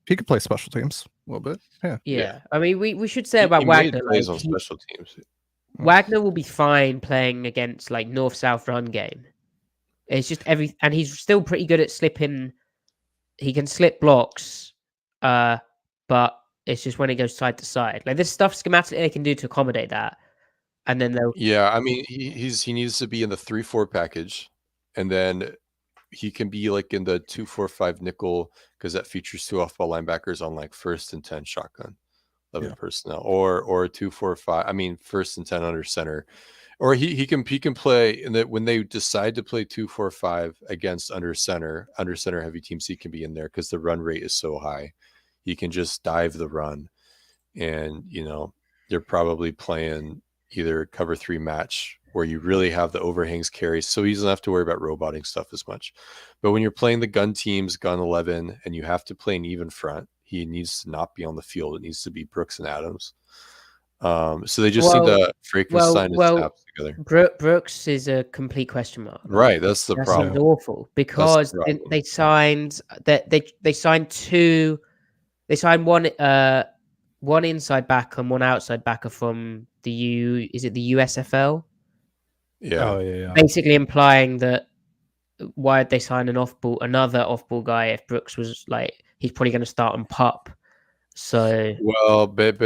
he could play special teams a little bit. Yeah. I mean, we should say about Wagner. Plays on special teams. Wagner will be fine playing against, like, north-south run game. It's just and he's still pretty good at slipping. He can slip blocks, but it's just when it goes side to side. Like, this stuff schematically they can do to accommodate that, and then they'll. Yeah, I mean, he needs to be in the 3-4 package, and then he can be like in the 2-4-5 nickel, because that features 2 off-ball linebackers on, like, 1st and 10 shotgun, 11 personnel, or 2-4-5. I mean, 1st and 10 under center. Or he can play, and that when they decide to play 2-4-5 against under center heavy teams, he can be in there because the run rate is so high. He can just dive the run, and they're probably playing either cover 3 match where you really have the overhangs carries, so he doesn't have to worry about roboting stuff as much. But when you're playing the gun teams, gun 11, and you have to play an even front, he needs to not be on the field. It needs to be Brooks and Adams. So they just need to Frankenstein his snaps together. Brooks is a complete question mark. Right, that's the problem. That's awful, because they signed they signed two. They signed one inside backer and one outside backer from the USFL? Yeah. Oh, yeah. Basically implying that why did they sign another off-ball guy if Brooks was like, he's probably going to start on PUP. So well, but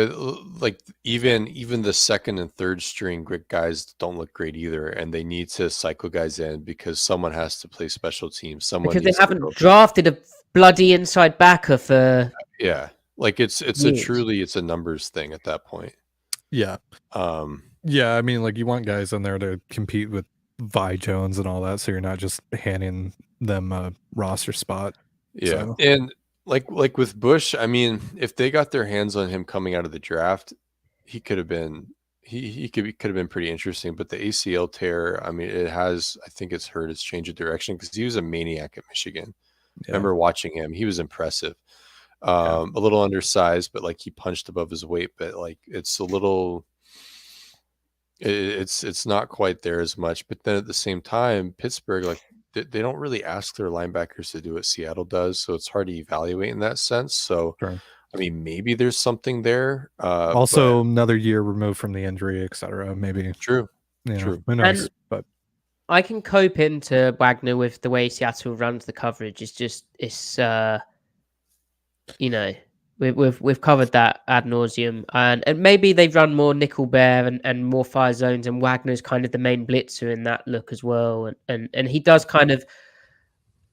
like even the second and third string grit guys don't look great either, and they need to cycle guys in because someone has to play special teams. Someone because they needs to haven't go. drafted a bloody inside backer for Yeah, like it's years. it's a numbers thing at that point. Yeah. Yeah, I mean, like you want guys in there to compete with Vi Jones and all that, so you're not just handing them a roster spot. Yeah, So. and like with Bush, I mean, if they got their hands on him coming out of the draft, he could have been could have been pretty interesting. But the ACL tear, I mean, I think it's hurt. It's changed the direction because he was a maniac at Michigan. Yeah. Remember watching him; he was impressive. Yeah. A little undersized, but like he punched above his weight. But like it's a little, it's not quite there as much. But then at the same time, Pittsburgh, like they don't really ask their linebackers to do what Seattle does, so it's hard to evaluate in that sense. So, Sure. I mean, maybe there's something there. Also, another year removed from the injury, etc. Maybe. True. Who knows? And but I can cope into Wagner with the way Seattle runs the coverage. It's we've covered that ad nauseum, and maybe they run more nickel bear and more fire zones, and Wagner's kind of the main blitzer in that look as well, and he does kind of,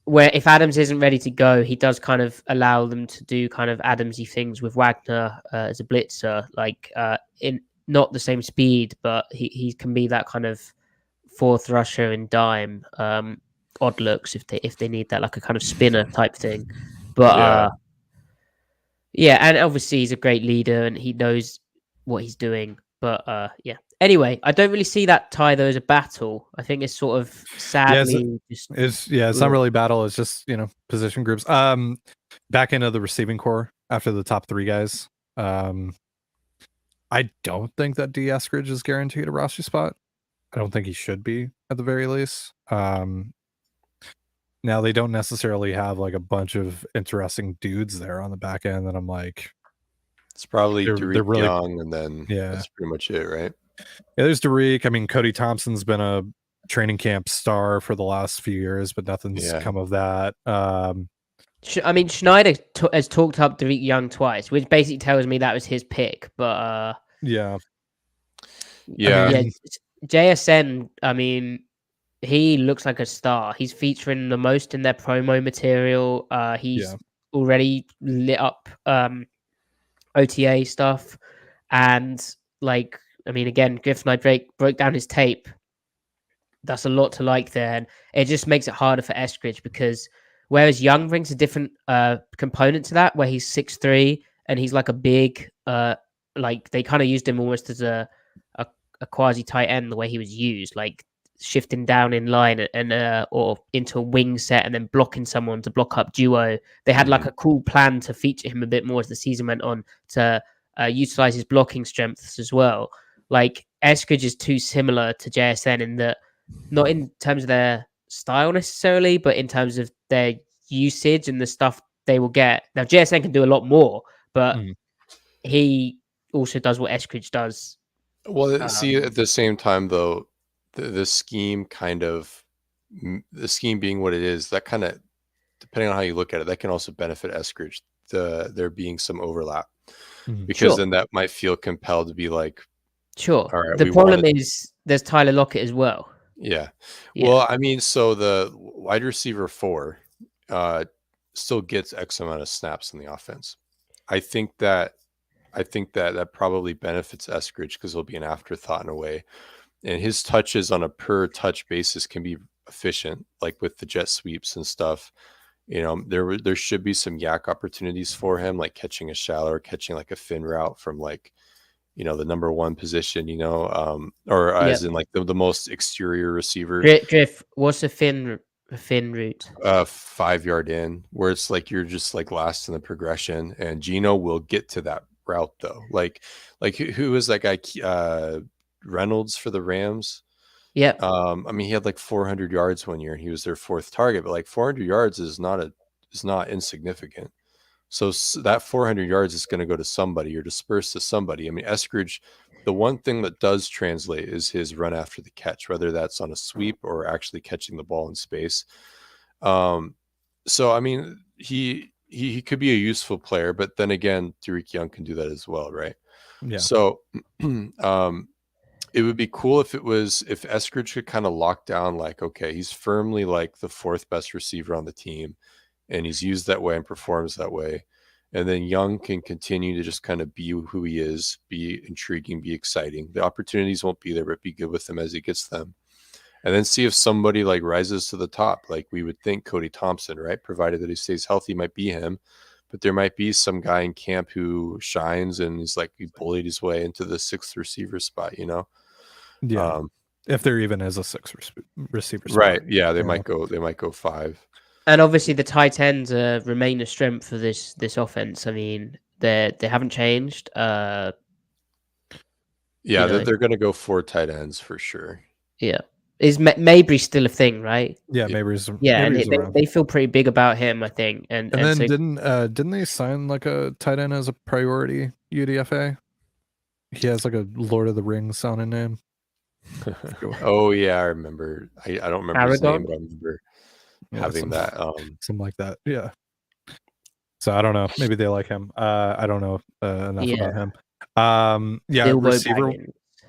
where if Adams isn't ready to go, he does kind of allow them to do kind of Adamsy things with Wagner as a blitzer, like in not the same speed, but he can be that kind of fourth rusher in dime, odd looks if they need that, like a kind of spinner type thing. But yeah, and obviously he's a great leader and he knows what he's doing. But yeah. Anyway, I don't really see that tie though as a battle. I think it's sort of sadly it's not really battle. It's just position groups. Back into the receiving core after the top three guys. I don't think that D. Eskridge is guaranteed a roster spot. I don't think he should be at the very least. Now they don't necessarily have like a bunch of interesting dudes there on the back end that I'm like, it's probably they're really young, and then that's pretty much it, right? Yeah, there's Derek. I mean, Cody Thompson's been a training camp star for the last few years, but nothing's come of that. I mean, Schneider has talked up Derek Young twice, which basically tells me that was his pick. But yeah. I mean, JSN. I mean, he looks like a star. He's featuring the most in their promo material. He's already lit up OTA stuff, and like, I mean, again, Griffin and I broke down his tape. That's a lot to like there, and it just makes it harder for Eskridge because whereas Young brings a different component to that, where he's 6'3" and he's like a big, like they kind of used him almost as a quasi tight end the way he was used, like shifting down in line and or into a wing set and then blocking someone to block up duo. They had like a cool plan to feature him a bit more as the season went on to utilize his blocking strengths as well. Like Eskridge is too similar to JSN in that, not in terms of their style necessarily, but in terms of their usage and the stuff they will get. Now JSN can do a lot more, but he also does what Eskridge does. Well, see, at the same time though, the scheme being what it is, that kind of, depending on how you look at it, that can also benefit Eskridge, there being some overlap, because then that might feel compelled to be like, all right, the problem is there's Tyler Lockett as well. Yeah. Well, I mean, so the wide receiver 4 still gets X amount of snaps in the offense. I think that probably benefits Eskridge because he'll be an afterthought in a way. And his touches on a per touch basis can be efficient, like with the jet sweeps and stuff. There should be some yak opportunities for him, like catching a shallow or catching like a fin route from like, the number one position, or as in like the most exterior receiver. Drift, what's a fin route? 5 yard in, where it's like you're just like last in the progression, and Gino will get to that route though. Like who is that guy? Reynolds for the Rams. Yeah. I mean, he had like 400 yards one year, and he was their fourth target. But like 400 yards is not insignificant. So that 400 yards is going to go to somebody or disperse to somebody. I mean, Eskridge, the one thing that does translate is his run after the catch, whether that's on a sweep or actually catching the ball in space. So, I mean, he could be a useful player, but then again, Derek Young can do that as well, right? Yeah. So it would be cool if Eskridge could kind of lock down, like, okay, he's firmly like the fourth best receiver on the team, and he's used that way and performs that way. And then Young can continue to just kind of be who he is, be intriguing, be exciting. The opportunities won't be there, but be good with them as he gets them. And then see if somebody like rises to the top. Like we would think Cody Thompson, right? Provided that he stays healthy, might be him. But there might be some guy in camp who shines and he's like, he bullied his way into the sixth receiver spot, you know? Yeah. If there even is a sixth receiver spot. Right. Yeah, they might go 5. And obviously the tight ends remain a strength for this offense. I mean, they haven't changed. Yeah, they're going to go 4 tight ends for sure. Yeah. Is Mabry still a thing, right? Yeah, Mabry's and they feel pretty big about him, I think. And then so, didn't they sign like a tight end as a priority UDFA? He has like a Lord of the Rings sounding name. Oh yeah, I remember. I don't remember his name, but I remember having that. Something like that. Yeah. So I don't know. Maybe they like him. I don't know enough about him. Yeah,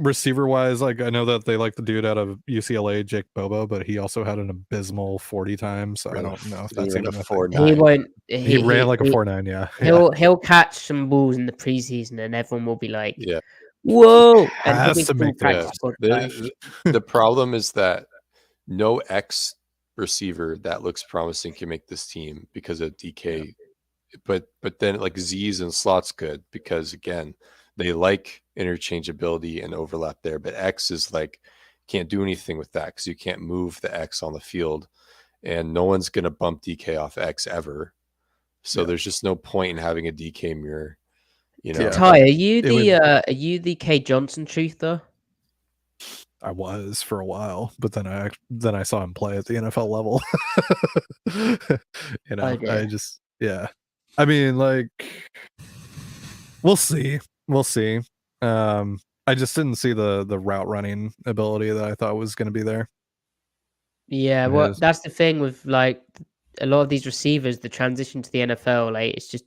receiver wise, like I know that they like the dude out of UCLA, Jake Bobo, but he also had an abysmal 40 times. So I don't know if that's even a 4.9. He won't. He ran like a 4.9. Yeah. He'll catch some balls in the preseason, and everyone will be like, yeah. Whoa! And the problem is that no X receiver that looks promising can make this team because of DK. Yeah. But then like Z's and slots good because again, they like interchangeability and overlap there. But X is like can't do anything with that because you can't move the X on the field, and no one's gonna bump DK off X ever. So there's just no point in having a DK mirror. You know, Ty, are you the K Johnson truther? I was for a while, but then I saw him play at the NFL level. You know, I just I mean, like, we'll see. I just didn't see the route running ability that I thought was going to be there. Yeah, well, that's the thing with like a lot of these receivers, the transition to the NFL, like it's just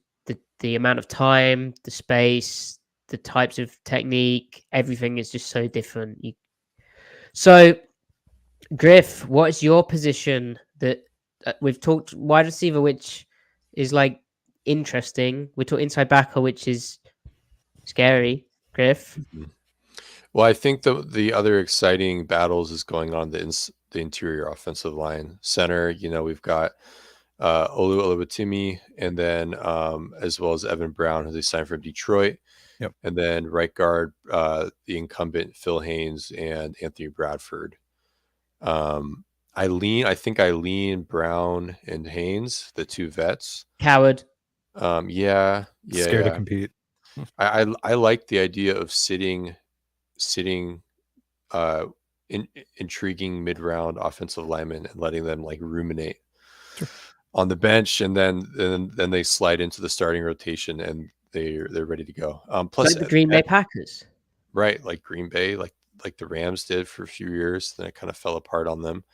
the amount of time, the space, the types of technique, everything is just so different. So, Griff, what is your position that we've talked wide receiver, which is like interesting. We talked inside backer, which is scary. Griff. Mm-hmm. Well, I think the other exciting battles is going on the interior offensive line. Center, you know, we've got Olu Oluwatimi, and then as well as Evan Brown, who they signed from Detroit. Yep. And then right guard, the incumbent Phil Haynes and Anthony Bradford. I think Eileen, Brown, and Haynes, the 2 vets. Coward. Scared to compete. I like the idea of sitting intriguing mid-round offensive linemen and letting them like ruminate on the bench, and then they slide into the starting rotation and they're ready to go. Plus like the Green Bay Packers, right? Like Green Bay, like the Rams did for a few years, then it kind of fell apart on them.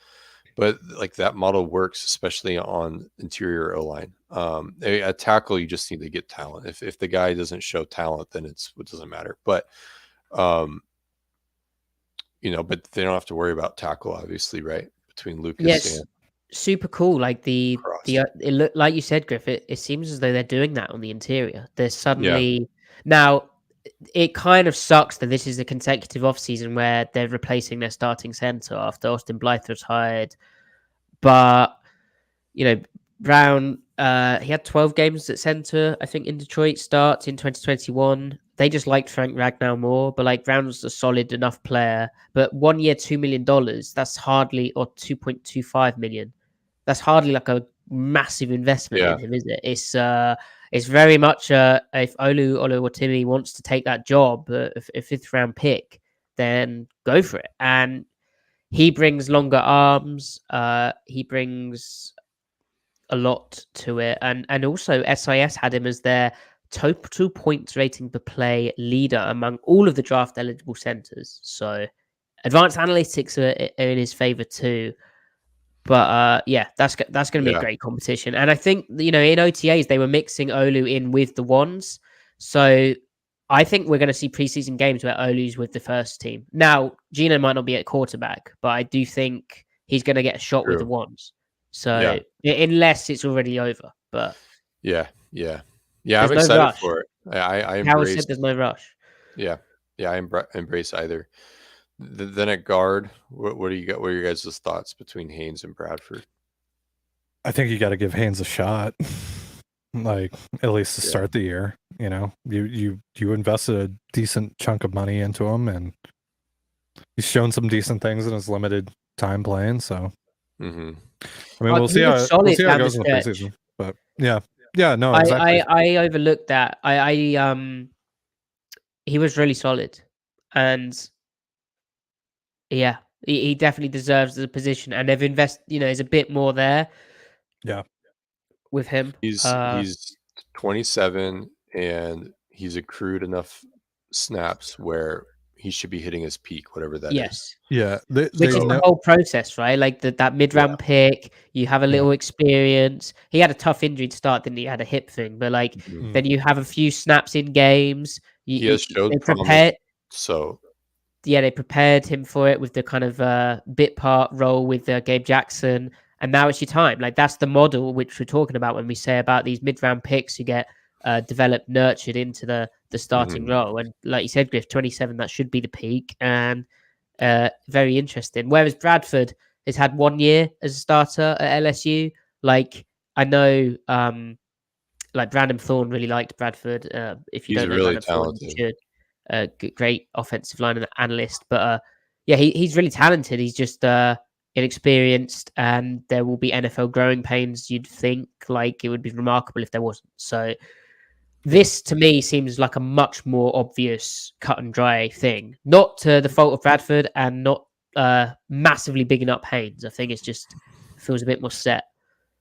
But like that model works, especially on interior O-line. At tackle, you just need to get talent. If the guy doesn't show talent, then it doesn't matter. But you know, but they don't have to worry about tackle, obviously, right? Between Lucas and super cool. Like it look, like you said, Griff. It seems as though they're doing that on the interior. They're suddenly now. It kind of sucks that this is a consecutive offseason where they're replacing their starting center after Austin Blythe retired. But, you know, Brown, he had 12 games at center, I think, in Detroit starts in 2021. They just liked Frank Ragnow more, but like Brown's a solid enough player. But 1 year, $2 million, that's hardly, or 2.25 million. That's hardly like a massive investment in him, is it? It's very much if Oluwatimi wants to take that job, a 5th round pick, then go for it. And he brings longer arms. He brings a lot to it. And also SIS had him as their total points rating per play leader among all of the draft eligible centers. So advanced analytics are in his favor too. But that's going to be a great competition. And I think, in OTAs, they were mixing Olu in with the ones. So I think we're going to see preseason games where Olu's with the first team. Now, Gino might not be at quarterback, but I do think he's going to get a shot with the ones. So unless it's already over. But yeah, I'm excited for it. I embrace. Said there's no rush. Yeah, I embrace either. Then at guard, what do you got? What are your guys' thoughts between Haynes and Bradford? I think you got to give Haynes a shot, like at least to start the year. You invested a decent chunk of money into him, and he's shown some decent things in his limited time playing. So, I mean, we'll see how it goes in the preseason. But no, exactly. I overlooked that. He was really solid, and he definitely deserves the position, and they've invested. There's a bit more there. Yeah, with him, he's 27, and he's accrued enough snaps where he should be hitting his peak, whatever that is. Yeah, which is the whole process, right? Like that mid-round pick, you have a little experience. He had a tough injury to start, didn't he? He had a hip thing, but then you have a few snaps in games. He has showed promise. So they prepared him for it with the kind of bit part role with Gabe Jackson, and now it's your time. Like that's the model which we're talking about when we say about these mid-round picks who get developed, nurtured into the starting role. And like you said, Griff, 27, that should be the peak, and very interesting. Whereas Bradford has had 1 year as a starter at LSU. Like I know, like Brandon Thorne really liked Bradford. If you don't know, really Brandon talented. Thorne, you should. Great offensive line analyst, but he's really talented. He's just inexperienced, and there will be NFL growing pains. You'd think like it would be remarkable if there wasn't. So this to me seems like a much more obvious cut and dry thing, not to the fault of Bradford and not massively bigging up Haynes. I think it's just feels a bit more set.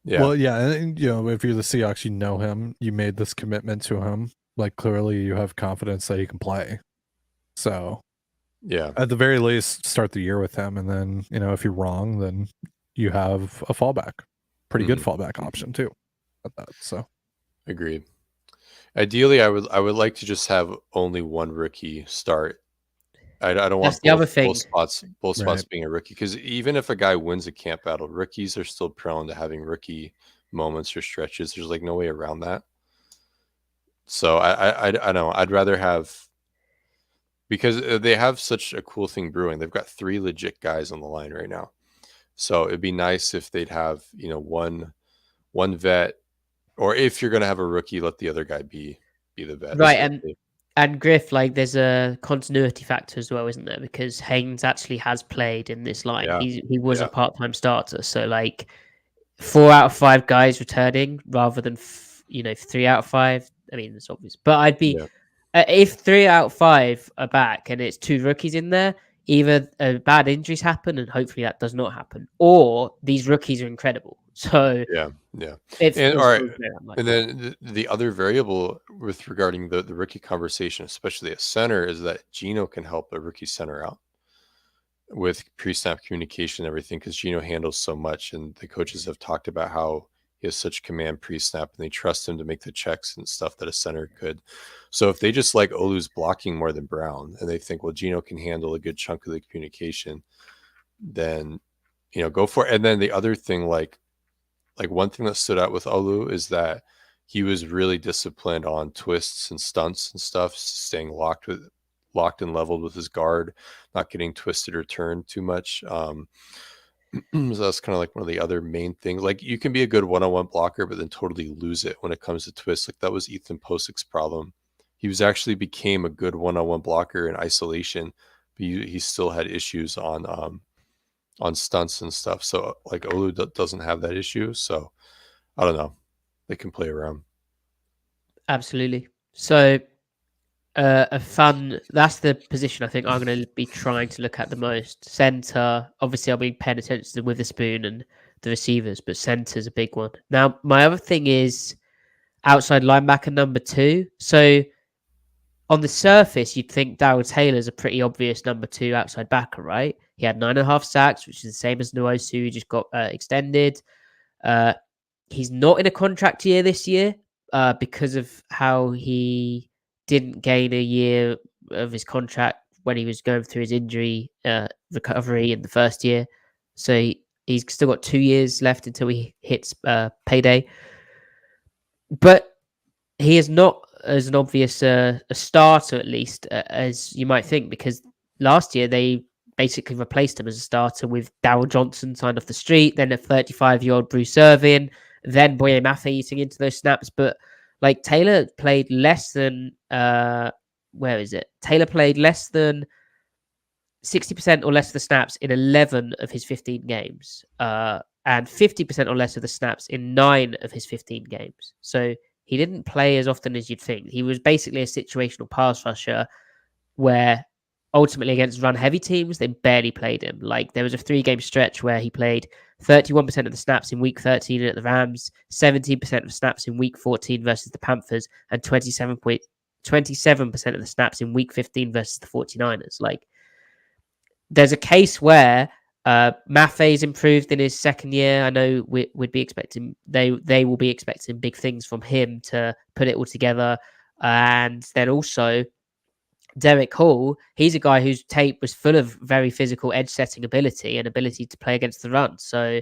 Yeah. Well, yeah, and if you're the Seahawks, you know him, you made this commitment to him. Like clearly you have confidence that he can play. So at the very least, start the year with him, and then if you're wrong, then you have a fallback, pretty good fallback option too. At that, so agreed. Ideally, I would like to just have only one rookie start. I don't want both spots being a rookie, because even if a guy wins a camp battle, rookies are still prone to having rookie moments or stretches. There's like no way around that. So I know I'd rather have, because they have such a cool thing brewing. They've got 3 legit guys on the line right now. So it'd be nice if they'd have one vet, or if you're going to have a rookie, let the other guy be the vet. Right, and Griff, like there's a continuity factor as well, isn't there? Because Haynes actually has played in this line. Yeah. He was a part-time starter, so like 4 out of 5 guys returning rather than 3 out of 5. I mean, it's obvious, but I'd be if 3 out of 5 are back and it's 2 rookies in there, either bad injuries happen, and hopefully that does not happen, or these rookies are incredible. So and all right, and then the other variable with regarding the rookie conversation, especially at center, is that Gino can help a rookie center out with pre-snap communication and everything, because Gino handles so much, and the coaches have talked about how he has such command pre-snap, and they trust him to make the checks and stuff that a center could. So if they just like Olu's blocking more than Brown, and they think, well, Gino can handle a good chunk of the communication, then go for it. And then the other thing, like one thing that stood out with Olu is that he was really disciplined on twists and stunts and stuff, staying locked and leveled with his guard, not getting twisted or turned too much. So that's kind of like one of the other main things. Like you can be a good one-on-one blocker, but then totally lose it when it comes to twists. Like that was Ethan Posic's problem. He became a good one-on-one blocker in isolation, but he still had issues on stunts and stuff. So like Olu doesn't have that issue. So I don't know. They can play around. Absolutely. So that's the position I think I'm going to be trying to look at the most. Center, obviously I'll be paying attention to Witherspoon and the receivers, but center's a big one. Now, my other thing is outside linebacker number 2. So on the surface, you'd think Darryl Taylor's a pretty obvious number 2 outside backer, right? He had 9.5 sacks, which is the same as Nwosu, who just got extended. He's not in a contract year this year because of how he didn't gain a year of his contract when he was going through his injury recovery in the first year. So he's still got 2 years left until he hits payday. But he is not as an obvious a starter, at least, as you might think, because last year they basically replaced him as a starter with Darryl Johnson signed off the street, then a 35-year-old Bruce Irvin, then Boye Mafe eating into those snaps. But like Taylor played less than Taylor played less than 60% or less of the snaps in 11 of his 15 games, and 50% or less of the snaps in 9 of his 15 games. So he didn't play as often as you'd think. He was basically a situational pass rusher where ultimately against run-heavy teams, they barely played him. Like there was a 3-game stretch where he played 31% of the snaps in week 13 at the Rams, 17% of snaps in week 14 versus the Panthers, and 27% of the snaps in week 15 versus the 49ers. Like there's a case where Maffei's improved in his second year. I know we'd be expecting they will be expecting big things from him to put it all together. And then also Derek Hall, he's a guy whose tape was full of very physical edge setting ability and ability to play against the run. So,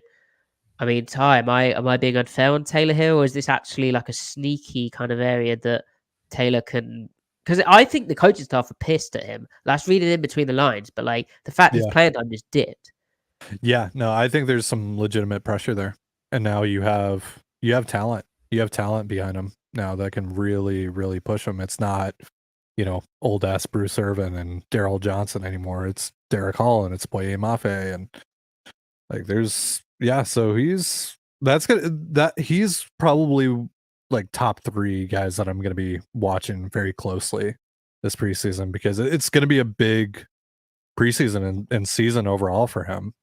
I mean, Ty, am I being unfair on Taylor here, or is this actually like a sneaky kind of area that Taylor can? Because I think the coaching staff are pissed at him. That's reading in between the lines, but like the fact his playing time just dipped. Yeah, no, I think there's some legitimate pressure there, and now you have talent. You have talent behind him now that can really, really push him. It's not, old ass Bruce Irvin and Darryl Johnson anymore. It's Derek Hall and it's Boye Mafe, and like so he's probably like top 3 guys that I'm going to be watching very closely this preseason, because it's going to be a big preseason and season overall for him.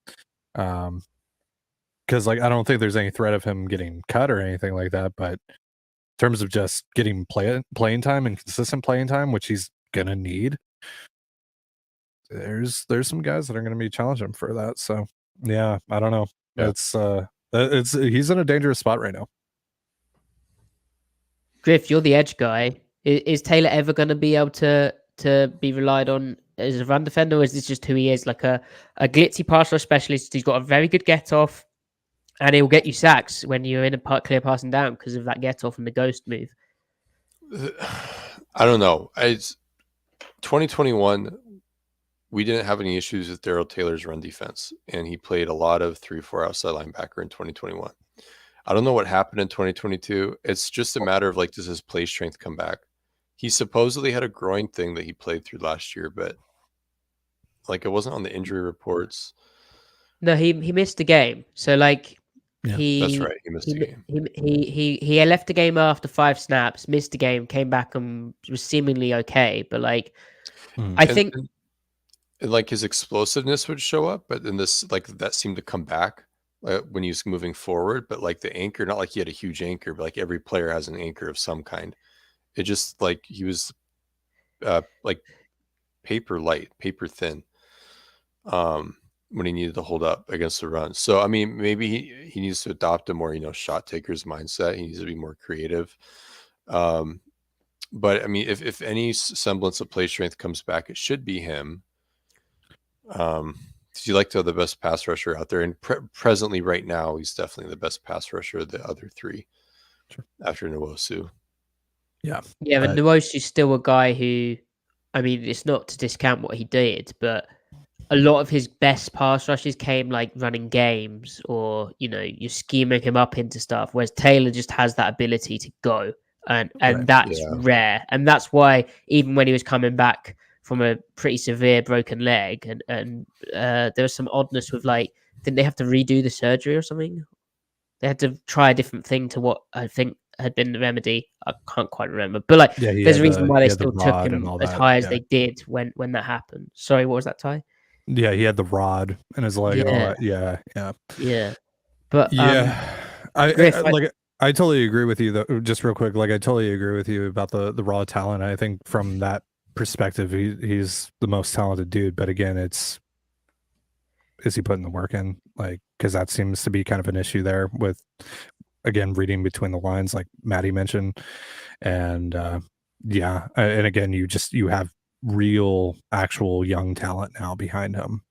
Because like I don't think there's any threat of him getting cut or anything like that, but in terms of just getting playing time and consistent playing time, which he's gonna need, there's some guys that are gonna be challenging him for that. So yeah, I don't know. Yeah. He's in a dangerous spot right now. Griff, you're the edge guy. Is Taylor ever going to be able to be relied on as a run defender, or is this just who he is? Like a glitzy pass rush specialist. He's got a very good get off, and he'll get you sacks when you're in a clear passing down because of that get off and the ghost move. I don't know. It's 2021. We didn't have any issues with Darrell Taylor's run defense, and he played a lot of 3-4 outside linebacker in 2021. I don't know what happened in 2022. It's just a matter of like, does his play strength come back? He supposedly had a groin thing that he played through last year, but like it wasn't on the injury reports. No, he missed a game. So like that's right. He missed a game. He left the game after 5 snaps, missed a game, came back and was seemingly okay. But like, I think like his explosiveness would show up, but then this like that seemed to come back when he was moving forward. But like the anchor, not like he had a huge anchor, but like every player has an anchor of some kind. It just like he was like paper thin when he needed to hold up against the run. So I mean, maybe he needs to adopt a more shot taker's mindset. He needs to be more creative. But I mean, if any semblance of play strength comes back, it should be him. You like to have the best pass rusher out there, and presently right now he's definitely the best pass rusher of the other 3 after Nwosu. Yeah, but Nwosu's still a guy who, I mean, it's not to discount what he did, but a lot of his best pass rushes came like running games, or you're scheming him up into stuff, whereas Taylor just has that ability to go, and that's rare, and that's why even when he was coming back from a pretty severe broken leg, and there was some oddness with like, didn't they have to redo the surgery or something? They had to try a different thing to what I think had been the remedy. I can't quite remember, but like, there's a reason why they still took him as high as they did when that happened. Sorry, what was that, Ty? Yeah, he had the rod in his leg and all that. Yeah. But I totally agree with you though. Just real quick, like I totally agree with you about the raw talent. I think from that perspective, he's the most talented dude. But again, it's is he putting the work in? Like, because that seems to be kind of an issue there with, again, reading between the lines, like Maddie mentioned, and and again, you have real, actual young talent now behind him.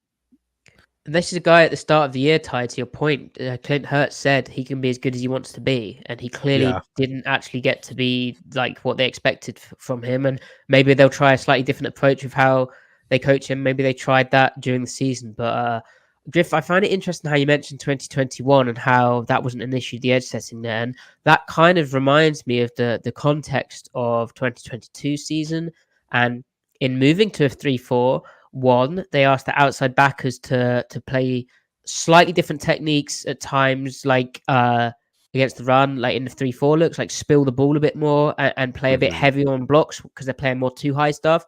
This is a guy at the start of the year, Ty, to your point. Clint Hurts said he can be as good as he wants to be, and he clearly didn't actually get to be like what they expected from him. And maybe they'll try a slightly different approach with how they coach him. Maybe they tried that during the season. But Griff, I find it interesting how you mentioned 2021 and how that wasn't an issue, the edge setting there. And that kind of reminds me of the context of 2022 season. And in moving to a 3-4, one, they asked the outside backers to play slightly different techniques at times, like against the run, like in the 3-4 looks, like spill the ball a bit more and play a bit heavier on blocks because they're playing more too high stuff.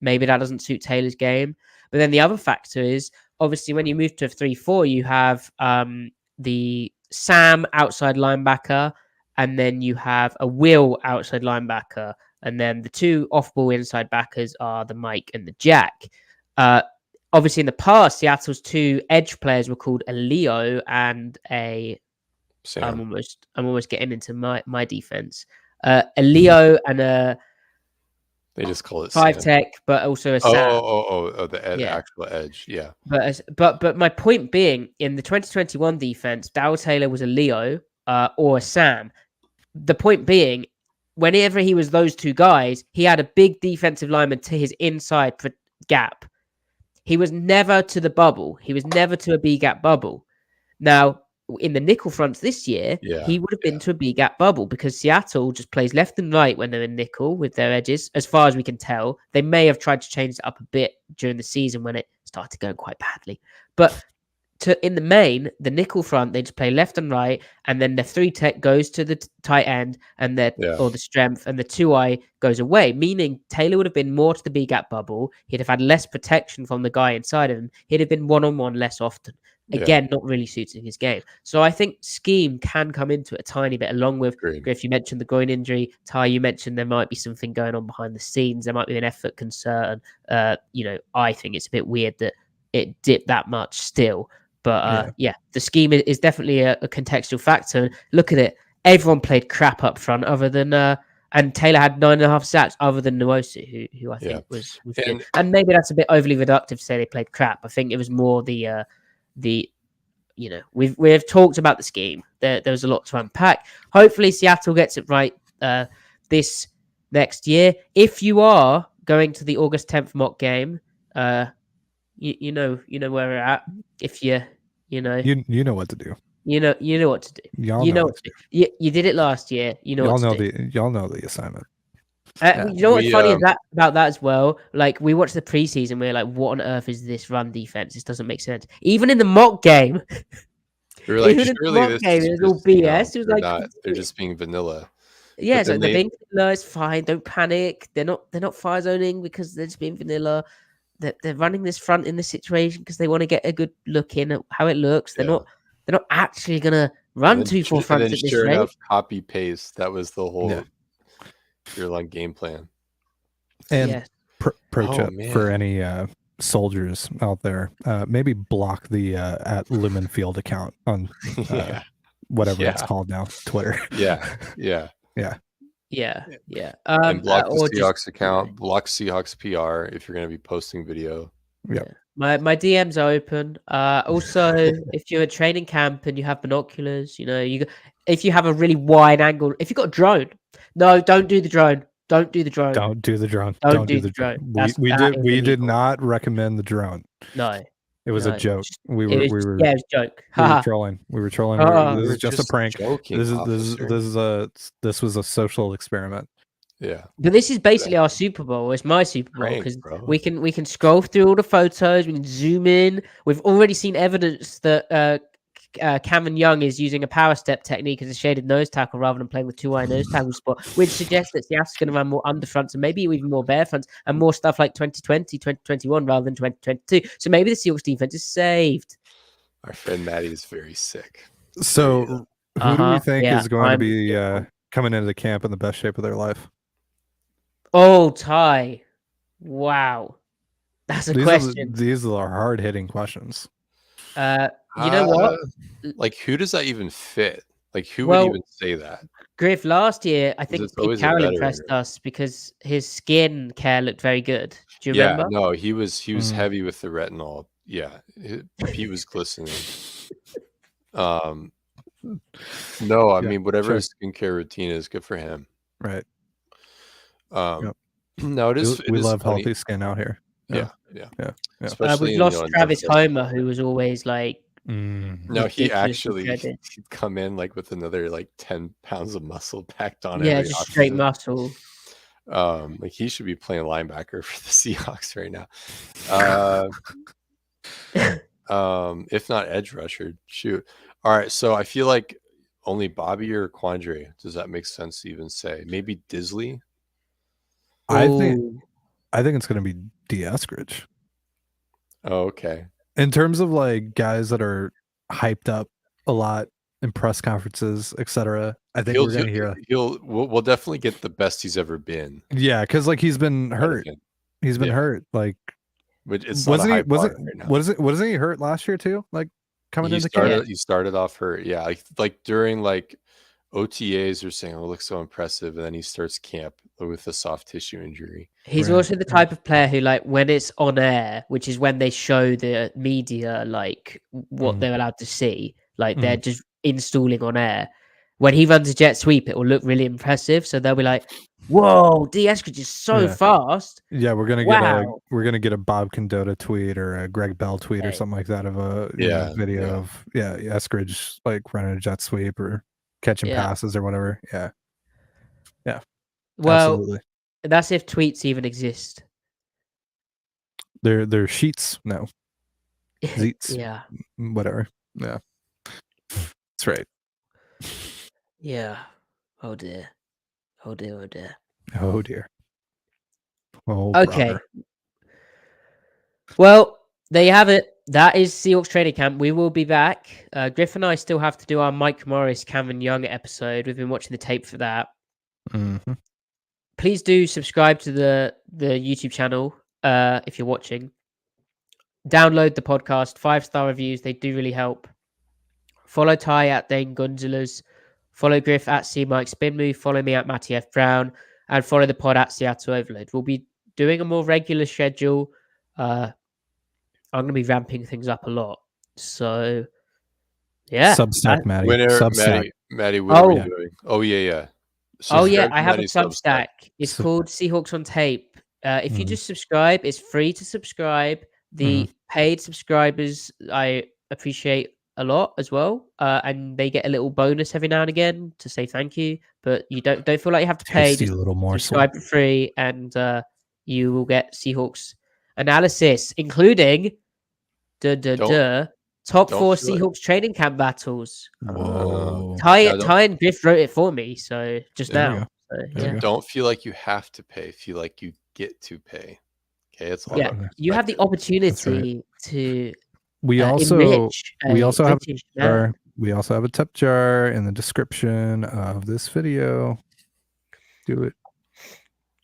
Maybe that doesn't suit Taylor's game. But then the other factor is, obviously, when you move to a 3-4, you have the Sam outside linebacker, and then you have a Will outside linebacker. And then the two off-ball inside backers are the Mike and the Jack. Obviously, in the past, Seattle's two edge players were called a Leo and a Sam. I'm almost getting into my defense. A Leo and a they just call it 5 Sam. tech, but also a Sam. The actual edge, yeah. But my point being, in the 2021 defense, Darrell Taylor was a Leo or a Sam. The point being, whenever he was those two guys, he had a big defensive lineman to his inside gap. He was never to the bubble. He was never to a B-gap bubble. Now, in the nickel fronts this year, he would have been to a B-gap bubble because Seattle just plays left and right when they're in nickel with their edges, as far as we can tell. They may have tried to change it up a bit during the season when it started going quite badly. But in the main, the nickel front, they just play left and right, and then the 3 tech goes to the tight end and or the strength, and the 2-eye goes away, meaning Taylor would have been more to the B-gap bubble. He'd have had less protection from the guy inside of him. He'd have been one-on-one less often. Again, not really suiting his game. So I think scheme can come into it a tiny bit, along with Griff, you mentioned the groin injury. Ty, you mentioned there might be something going on behind the scenes. There might be an effort concern. I think it's a bit weird that it dipped that much still. But the scheme is definitely a contextual factor. Look at it. Everyone played crap up front other than and Taylor had 9.5 sacks other than Nwosu, who I think was good. And maybe that's a bit overly reductive to say they played crap. I think it was more we've talked about the scheme. There was a lot to unpack. Hopefully Seattle gets it right this next year. If you are going to the August 10th mock game, you know where we're at. If you know what to do. You know what to do. Y'all know what to do. You did it last year. You know what to do. Y'all know the assignment. You know what's funny about that as well? Like, we watched the preseason, we're like, what on earth is this run defense? This doesn't make sense. Even in the mock game, we were like, it was all BS. It was like they're just being vanilla. Yeah, so they're being vanilla. It's fine. Don't panic. They're not fire zoning because they're just being vanilla. They're running this front in this situation because they want to get a good look in at how it looks. They're not actually gonna run 2-4 fronts at this sure rate. Enough, copy paste. That was the whole year-long game plan. And pro tip for any soldiers out there, maybe block the at Lumen Field account on whatever it's called now, Twitter. And block the Seahawks account. Block Seahawks PR if you're going to be posting video. My DMs are open. Also, if you're at training camp and you have binoculars, if you have a really wide angle, if you've got a drone, don't do the drone. Don't do the drone. Don't do the drone. Don't do the drone. We did not recommend the drone. No. It was a joke. It was a joke. We were trolling. This is just a prank. This was a social experiment. Yeah. But this is basically our Super Bowl. It's my Super Bowl because we can scroll through all the photos. We can zoom in. We've already seen evidence that Cameron Young is using a power step technique as a shaded nose tackle rather than playing the 2-eye nose tackle spot, which suggests that Seattle's going to run more underfronts and maybe even more bare fronts and more stuff like 2020, 2021 rather than 2022. So maybe the Seahawks defense is saved. Our friend Maddie is very sick. So who do we think is going to be coming into the camp in the best shape of their life? Oh, Ty. Wow. That's a question. These are hard-hitting questions. You know what? Like, who does that even fit? Like, who would Well, even say that? Griff, last year, I 'Cause think it's Pete always a Carroll veteran, impressed right? us because his skin care looked very good. Do you Yeah, remember? no, he was Mm. heavy with the retinol. Yeah, Pete was glistening. No, I mean, whatever sure. his skincare routine is, good for him. Right. No, it is We love funny. healthy skin out here. Yeah. We've Especially in, lost in Travis Northwest Homer, Florida. who was always like No, he ridiculously actually shredded. he'd come in like with another like 10 pounds of muscle packed on Yeah, every just straight offseason. muscle. Like he should be playing linebacker for the Seahawks right now. If not edge rusher, shoot. All right, so I feel like only Bobby or Quandre. Does that make sense to even say? Maybe Disley. I think it's gonna be D. Eskridge. Oh, okay. In terms of like guys that are hyped up a lot in press conferences, etc. I think we're gonna hear. We'll definitely get the best he's ever been. Yeah, because like he's been hurt. He's been hurt. Like, but it's not a high bar right now. Wasn't he hurt last year too? Like coming into camp? He started off hurt. Yeah, like during like OTAs are saying, "Oh, it looks so impressive," and then he starts camp with a soft tissue injury. He's also the type of player who, like, when it's on air, which is when they show the media like what they're allowed to see, like they're just installing on air. When he runs a jet sweep, it will look really impressive. So they'll be like, "Whoa, D. Eskridge is so fast." Yeah, we're gonna get a Bob Condota tweet or a Greg Bell tweet or something like that of a video of Eskridge like running a jet sweep or catching passes or whatever. Yeah. Well, absolutely. That's if tweets even exist. They're sheets now. Zeets. Yeah. Whatever. Yeah. That's right. Yeah. Oh dear. Oh dear. Oh dear. Oh dear. Oh, okay. Brother. Well, there you have it. That is Seahawks training camp. We will be back. Griff and I still have to do our Mike Morris, Cameron Young episode. We've been watching the tape for that. Mm-hmm. Please do subscribe to the YouTube channel if you're watching. Download the podcast. 5-star reviews. They do really help. Follow Ty at Dane Gunzelas. Follow Griff at CMikeSpinMove. Follow me at Matty F. Brown. And follow the pod at Seattle Overload. We'll be doing a more regular schedule. I'm going to be ramping things up a lot. So, yeah. Substack, Matty. Matty, what are we doing? Oh, yeah. I have a Substack. It's called Seahawks on Tape. If you just subscribe, it's free to subscribe. The paid subscribers, I appreciate a lot as well. And they get a little bonus every now and again to say thank you. But you don't feel like you have to pay. Just a little more. Subscribe for free, and you will get Seahawks analysis, including top 4 Seahawks training camp battles. Whoa. Ty and Griff wrote it for me, so just now. So, don't feel like you have to pay. Feel like you get to pay. Okay, it's all about you have the opportunity to. We also have a tip jar in the description of this video. Do it.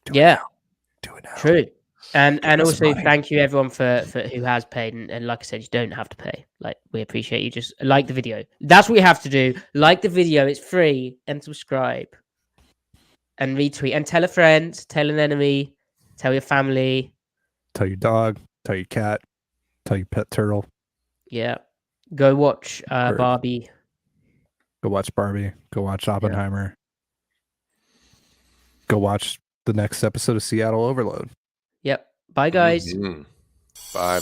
Do it now. True. And also thank you everyone for who has paid, and like I said, you don't have to pay. Like, we appreciate you. Just like the video. That's what you have to do. Like the video, it's free, and subscribe and retweet and tell a friend, tell an enemy, tell your family, tell your dog, tell your cat, tell your pet turtle. Yeah. Go watch Barbie. Go watch Barbie. Go watch Oppenheimer. Go watch the next episode of Seattle Overload. Yep. Bye, guys. Bye.